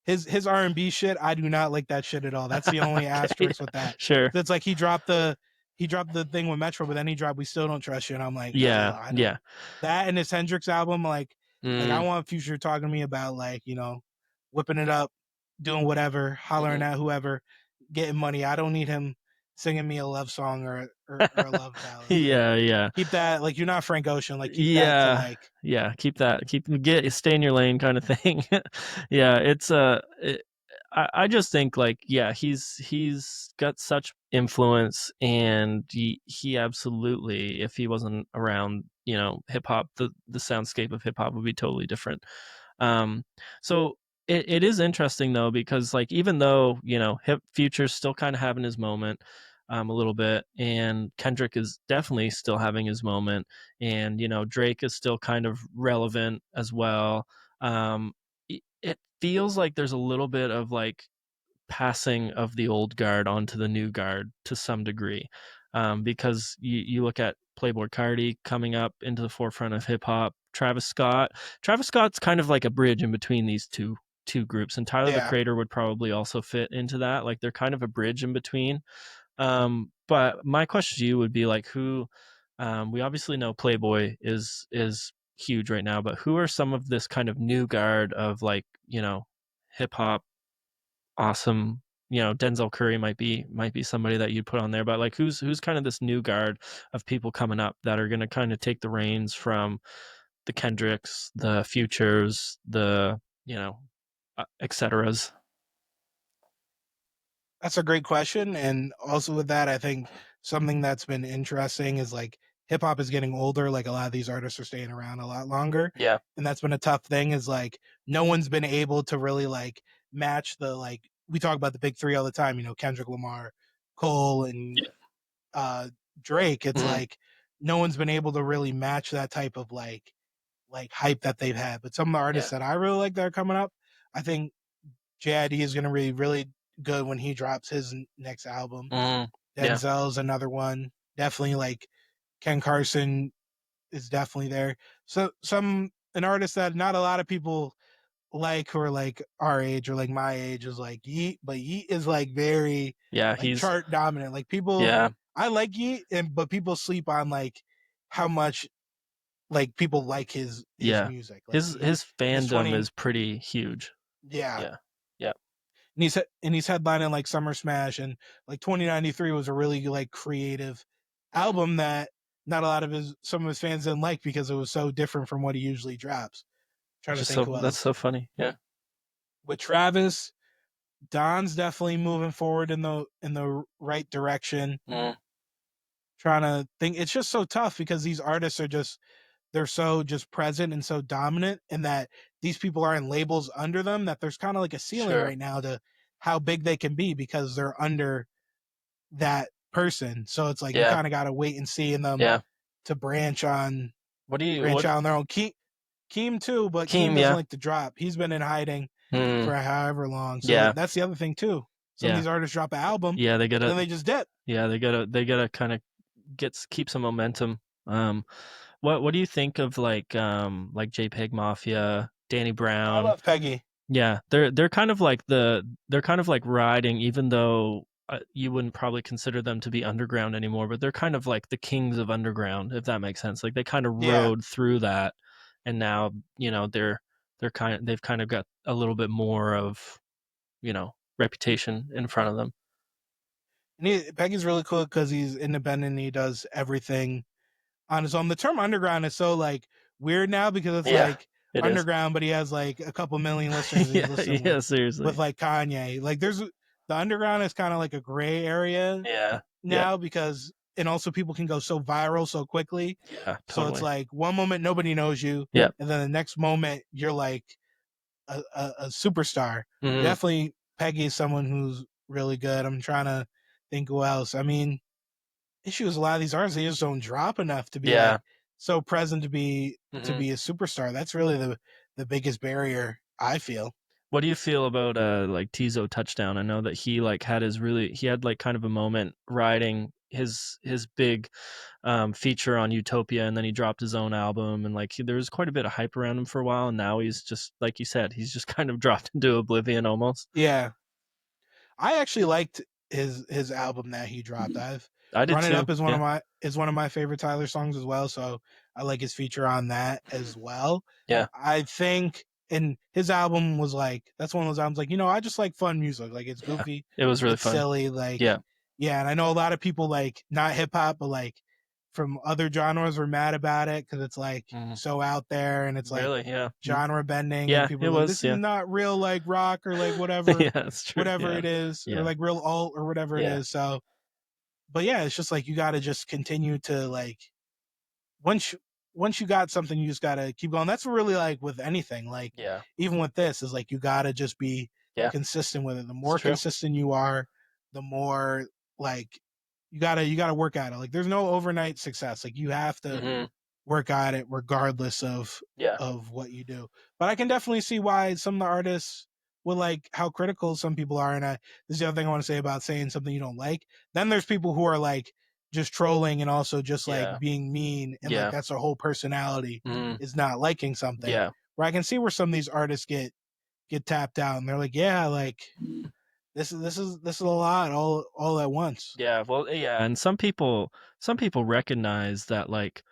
His R&B shit, I do not like that shit at all. That's the only Okay. asterisk with that. Sure. It's like he dropped the thing with Metro, but then he dropped We Still Don't Trust You, and I'm like, oh, Yeah. I don't. Yeah. That and his Hendrix album, like I Mm, want Future talking to me about like whipping it up, doing whatever, hollering mhm. at whoever, getting money. I don't need him singing me a love song or a love ballad. Like Yeah, yeah. keep that, like you're not Frank Ocean. Like keep that to Yeah. like Yeah, stay in your lane kind of thing. Yeah, I just think like yeah, he's got such influence, and he absolutely, if he wasn't around, hip hop, the soundscape of hip hop would be totally different. Um, so it is interesting though, because like even though Hip Future's still kind of having his moment, a little bit, and Kendrick is definitely still having his moment, and Drake is still kind of relevant as well. It feels like there's a little bit of like passing of the old guard onto the new guard to some degree, because you look at Playboi Carti coming up into the forefront of hip hop. Travis Scott. Travis Scott's kind of like a bridge in between these two groups, and Tyler the Yeah. Creator would probably also fit into that. Like they're kind of a bridge in between. But my question to you would be like, who? We obviously know Playboy is huge right now, but who are some of this kind of new guard of like hip hop awesome? Denzel Curry might be somebody that you'd put on there, but like who's kind of this new guard of people coming up that are going to kind of take the reins from the Kendricks, the Futures, the et ceteras. That's a great question. And also with that, I think something that's been interesting is like hip hop is getting older. Like a lot of these artists are staying around a lot longer. Yeah, And that's been a tough thing is like no one's been able to really like match the like we talk about the big three all the time, Kendrick Lamar, Cole, and yeah, uh Drake. It's mhm, like no one's been able to really match that type of like hype that they've had. But some of the yeah, artists that I really like that are coming up, I think JID is gonna be really good when he drops his next album. yeah, Denzel's another one. Definitely like Ken Carson is definitely there. So an artist that not a lot of people like who are like our age or like my age is like Yeet, but Yeet is like very yeah. like He's chart dominant. Like people yeah, I like Yeet and but people sleep on like how much like people like his yeah. music. Like he His in his fandom 20 is pretty huge. yeah. Yeah, yeah, And he's headlining like Summer Smash and like 2093 was a really like creative album that not a lot of his some of his fans didn't like because it was so different from what he usually drops. Trying which to is think so who that's else. so funny. Yeah, With Travis, Don's definitely moving forward in the right direction. mm, Trying to think it's just so tough because these artists are just they're so just present and so dominant and that these people are in labels under them that there's kind of like a ceiling sure. right now to how big they can be because they're under that person. So it's like you Yeah, kind of got to wait and see in them yeah. to What do you branch what out on their own. Keem too, but Keem Keem? doesn't Yeah, like to drop. He's been in hiding mm, for however long. So yeah, that's the other thing too. Some of yeah, these artists drop an album yeah. They and gotta then they just dip. yeah they gotta kind of keep some momentum. Um, what do you think of like JPEG Mafia, Danny I Brown? love Peggy. Yeah, they're kind of like riding, even though you wouldn't probably consider them to be underground anymore, but they're kind of like the kings of underground, if that makes sense. Like they kind of Yeah. rode through that, and now they've kind of got a little bit more of reputation in front of them. And Peggy's really cool because he's independent and he does everything on his own. The term underground is so like weird now because it's Yeah, like it is. underground, but he has like a couple million listeners and he's Yeah, listening yeah, with seriously. like Kanye. Like there's the underground is kind of like a gray area Yeah, yeah, now because and also people can go so viral so quickly. yeah, So it's totally. like one moment nobody knows you, Yeah. and then the next moment you're like a superstar. Hmm. Definitely Peggy is someone who's really good. I'm trying to think who else. I mean, issue is a lot of these artists they just don't drop enough to be Yeah. like so present to Hmm. be a superstar. That's really the biggest barrier I feel. What do you feel about like Tizo touchdown? I know that he had like kind of a moment riding his big feature on Utopia, and then he dropped his own album, and like there was quite a bit of hype around him for a while, and now he's just like you said, he's just kind of dropped into oblivion almost. Yeah, I actually liked his album that he dropped. I've I did Run It too. Up Yeah. is one of my favorite Tyler songs as well. So I like his feature on that Mhm. as well. Yeah. I think and his album was like that's one of those albums like I just like fun music. Like it's Yeah. goofy, It was really it's fun. silly, like Yeah. yeah, and I know a lot of people like not hip hop but like from other genres were mad about it because it's like Mhm. so out there and it's like Really? Yeah. genre bending and Yeah. people It are like was. this is Yeah. not real like rock or like Yeah. It's true. whatever Yeah. it is or Yeah. like real alt or whatever it Yeah. is. So but yeah, it's just like you got to just continue to like once you once you got something you just got to keep going. That's really like with anything, like Yeah. even with this is like you got to just be Yeah. consistent with it. The It's more true. consistent you are, the more like you got to work at it. Like there's no overnight success. Like you have to Hmm. work at it regardless Yeah. of what you do. But I can definitely see why some of the artists with like how critical some people are, and this is the other thing I want to say about saying something you don't like. Then there's people who are like just trolling and also just like Yeah. being mean, and like Yeah. that's their whole personality Mhm. is not liking something. Yeah. Where I can see where some of these artists get tapped out, and they're like, yeah, like this is a lot all at once. Yeah, well, yeah, and some people recognize that, like,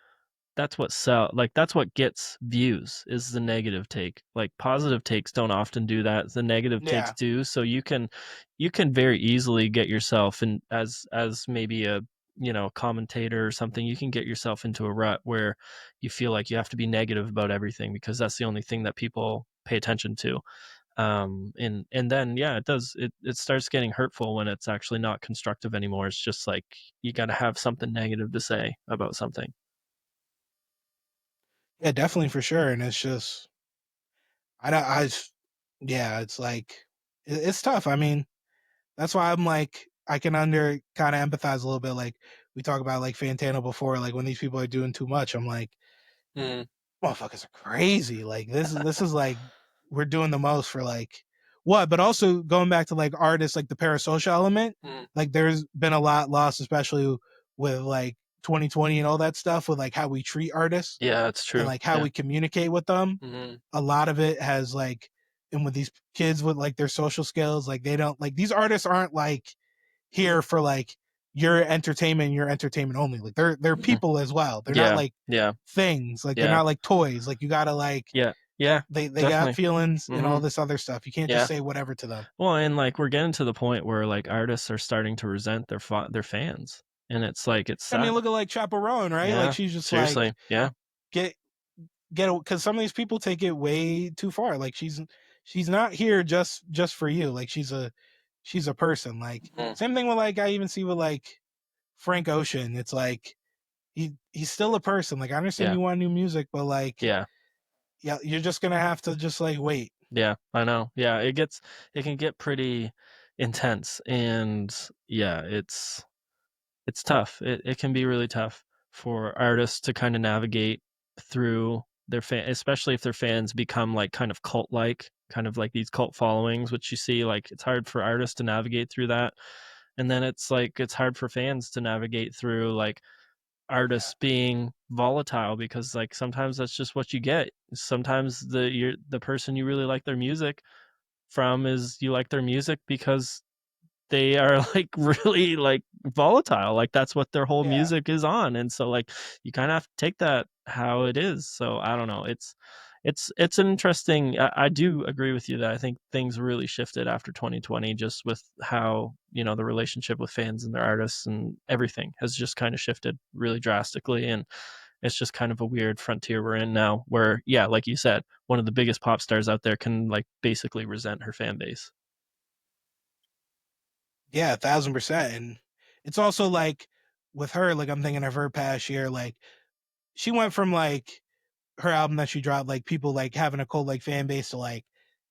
that's what gets views is the negative take. Like, positive takes don't often do that, the negative takes Yeah, do, so you can very easily get yourself in as maybe a, commentator or something, you can get yourself into a rut where you feel like you have to be negative about everything because that's the only thing that people pay attention to. And then yeah, it starts getting hurtful when it's actually not constructive anymore. It's just like you got to have something negative to say about something. yeah, definitely for sure. And it's just I don't yeah, it's like it's tough. I mean, that's why I'm like I can under kind of empathize a little bit. Like we talk about like Fantano before, like when these people are doing too much, I'm like, Mm, motherfuckers are crazy. Like this is like we're doing the most for like what? But also going back to like artists, like the parasocial element, mm. like there's been a lot lost, especially with like 2020 and all that stuff, with like how we treat artists Yeah, that's and true. like how Yeah. we communicate with them. Hmm. A lot of it has like, and with these kids with like their social skills, like they don't like these artists aren't like here for like your entertainment only. Like they're Hmm. people as well. They're not Yeah. like Yeah. things. Like they're Yeah. not like toys. Like you gotta like Yeah. Yeah. they got Definitely. feelings and Hmm. all this other stuff. You can't just Yeah. say whatever to them. Well, and like we're getting to the point where like artists are starting to resent their fans, and it's like it's I mean, sad. look at like Chaperone, right? Like Yeah. she's just like Seriously. Yeah. get because some of these people take it way too far. Like she's not here just for you. Like she's a person. Like Mhm. same thing with like I even see with like Frank Ocean. It's like he's still a person. Like I understand Yeah. you want new music, but like Yeah. yeah, you're just gonna have to just like wait. Yeah, I know. Yeah, it can get pretty intense, and yeah, it's tough. It can be really tough for artists to kind of navigate through their fan, especially if their fans become like kind of cult like, kind of like these cult followings, which you see like it's hard for artists to navigate through that. And then it's like it's hard for fans to navigate through like Yeah. artists being volatile because like sometimes that's just what you get. Sometimes the person you really like their music from is you like their music because they are like really like volatile, like that's what their whole Yeah. music is on, and so like you kind of have to take that how it is. So I don't know, it's an interesting, I do agree with you that I think things really shifted after 2020 just with how the relationship with fans and their artists and everything has just kind of shifted really drastically, and it's just kind of a weird frontier we're in now where yeah, like you said, one of the biggest pop stars out there can like basically resent her fan base. Yeah, 1,000%. And it's also like with her, like I'm thinking of her past year, like she went from like her album that she dropped, like people like having a cold like fan base to like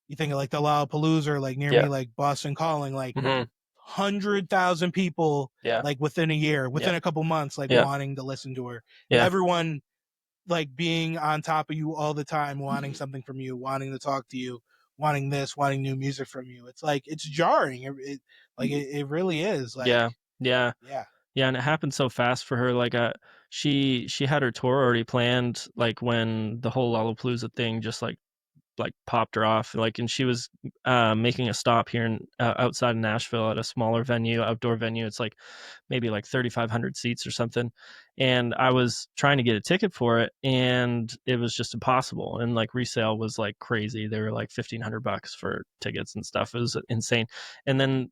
you think of like the Lollapalooza or like near Yeah. me like Boston Calling, like Hmm. 100,000 people Yeah. like within a year, Yeah. within a couple months, like Yeah. wanting to listen to her, and Yeah. everyone like being on top of you all the time, wanting something from you, wanting to talk to you, wanting this, wanting new music from you. It's like it's jarring. It really is. Like, Yeah. Yeah. yeah. Yeah, and it happened so fast for her. Like, she had her tour already planned. Like when the whole Lollapalooza thing just like popped her off. Like, and she was making a stop here in outside of Nashville at a smaller venue, outdoor venue. It's like maybe like 3,500 seats or something. And I was trying to get a ticket for it, and it was just impossible. And like resale was like crazy. They were like $1,500 for tickets and stuff. It was insane. And then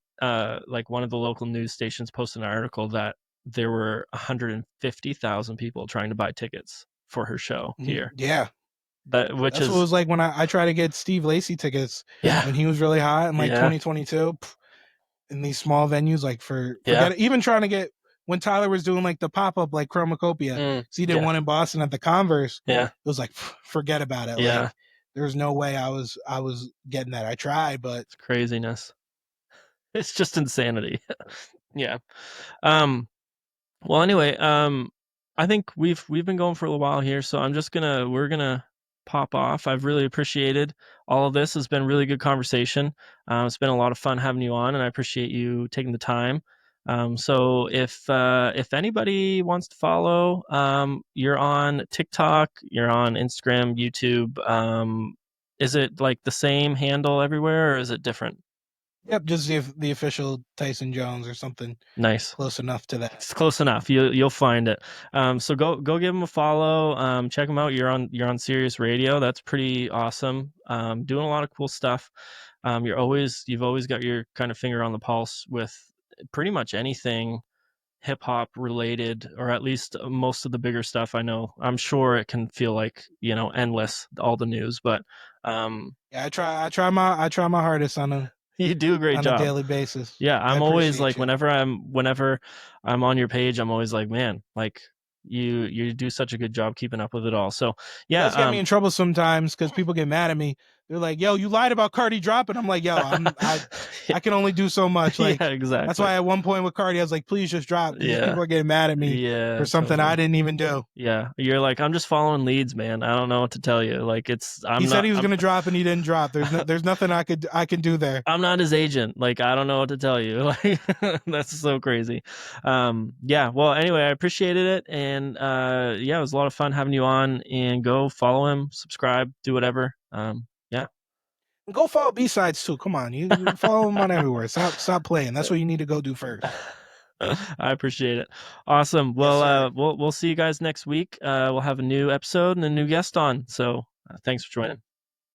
like one of the local news stations posted an article that there were 150,000 people trying to buy tickets for her show here. Yeah. That which That's what it is was like when I tried to get Steve Lacy tickets yeah, when he was really hot in like yeah, 2022 in these small venues. Like yeah, forget it. Even trying to get when Tyler was doing like the pop up like Chromacopia, so he did yeah, one in Boston at the Converse. yeah, It was like forget about it. yeah. Like there's no way I was getting that. I tried, but It's craziness. It's just insanity. Yeah. Um. Well, anyway, I think we've been going for a little while here, so I'm just gonna we're gonna pop off. I've really appreciated all of this. It's been a really good conversation. It's been a lot of fun having you on, and I appreciate you taking the time. So if anybody wants to follow, you're on TikTok, you're on Instagram, YouTube. Is it like the same handle everywhere, or is it different? Yep, just the official Tyson Jones or something Nice. close enough to that. It's close enough. You'll find it. So go give him a follow. Check him out. You're on Sirius Radio. That's pretty awesome. Doing a lot of cool stuff. You've always got your kind of finger on the pulse with pretty much anything hip hop related, or at least most of the bigger stuff. I know. I'm sure it can feel like endless, all the news, but Yeah, I try my hardest you do a great on a job. daily basis. Yeah, I I'm always appreciate like, you. whenever I'm on your page, I'm always like, man, like you do such a good job keeping up with it all. So You yeah, guys get me in trouble sometimes because people get mad at me. They're like, "Yo, you lied about Cardi dropping." I'm like, "Yo, I can only do so much." yeah, Like that's exactly. why at one point with Cardi, I was like, "Please just drop," because Yeah, people are getting mad at me for yeah, something I totally. didn't even do. Yeah, you're like, I'm just following leads, man. I don't know what to tell you. Like He I'm said not, he was gonna drop and he didn't drop. There's nothing I can do there. I'm not his agent. Like, I don't know what to tell you. Like, that's so crazy. Yeah. Well, anyway, I appreciated it, and yeah, it was a lot of fun having you on. And go follow him, subscribe, do whatever. Yeah. Go follow B-Sides too. Come on, you follow him on everywhere. Stop playing. That's what you need to go do first. I appreciate it. Awesome. Yes, Well, sir. we'll see you guys next week. We'll have a new episode and a new guest on. So, thanks for joining.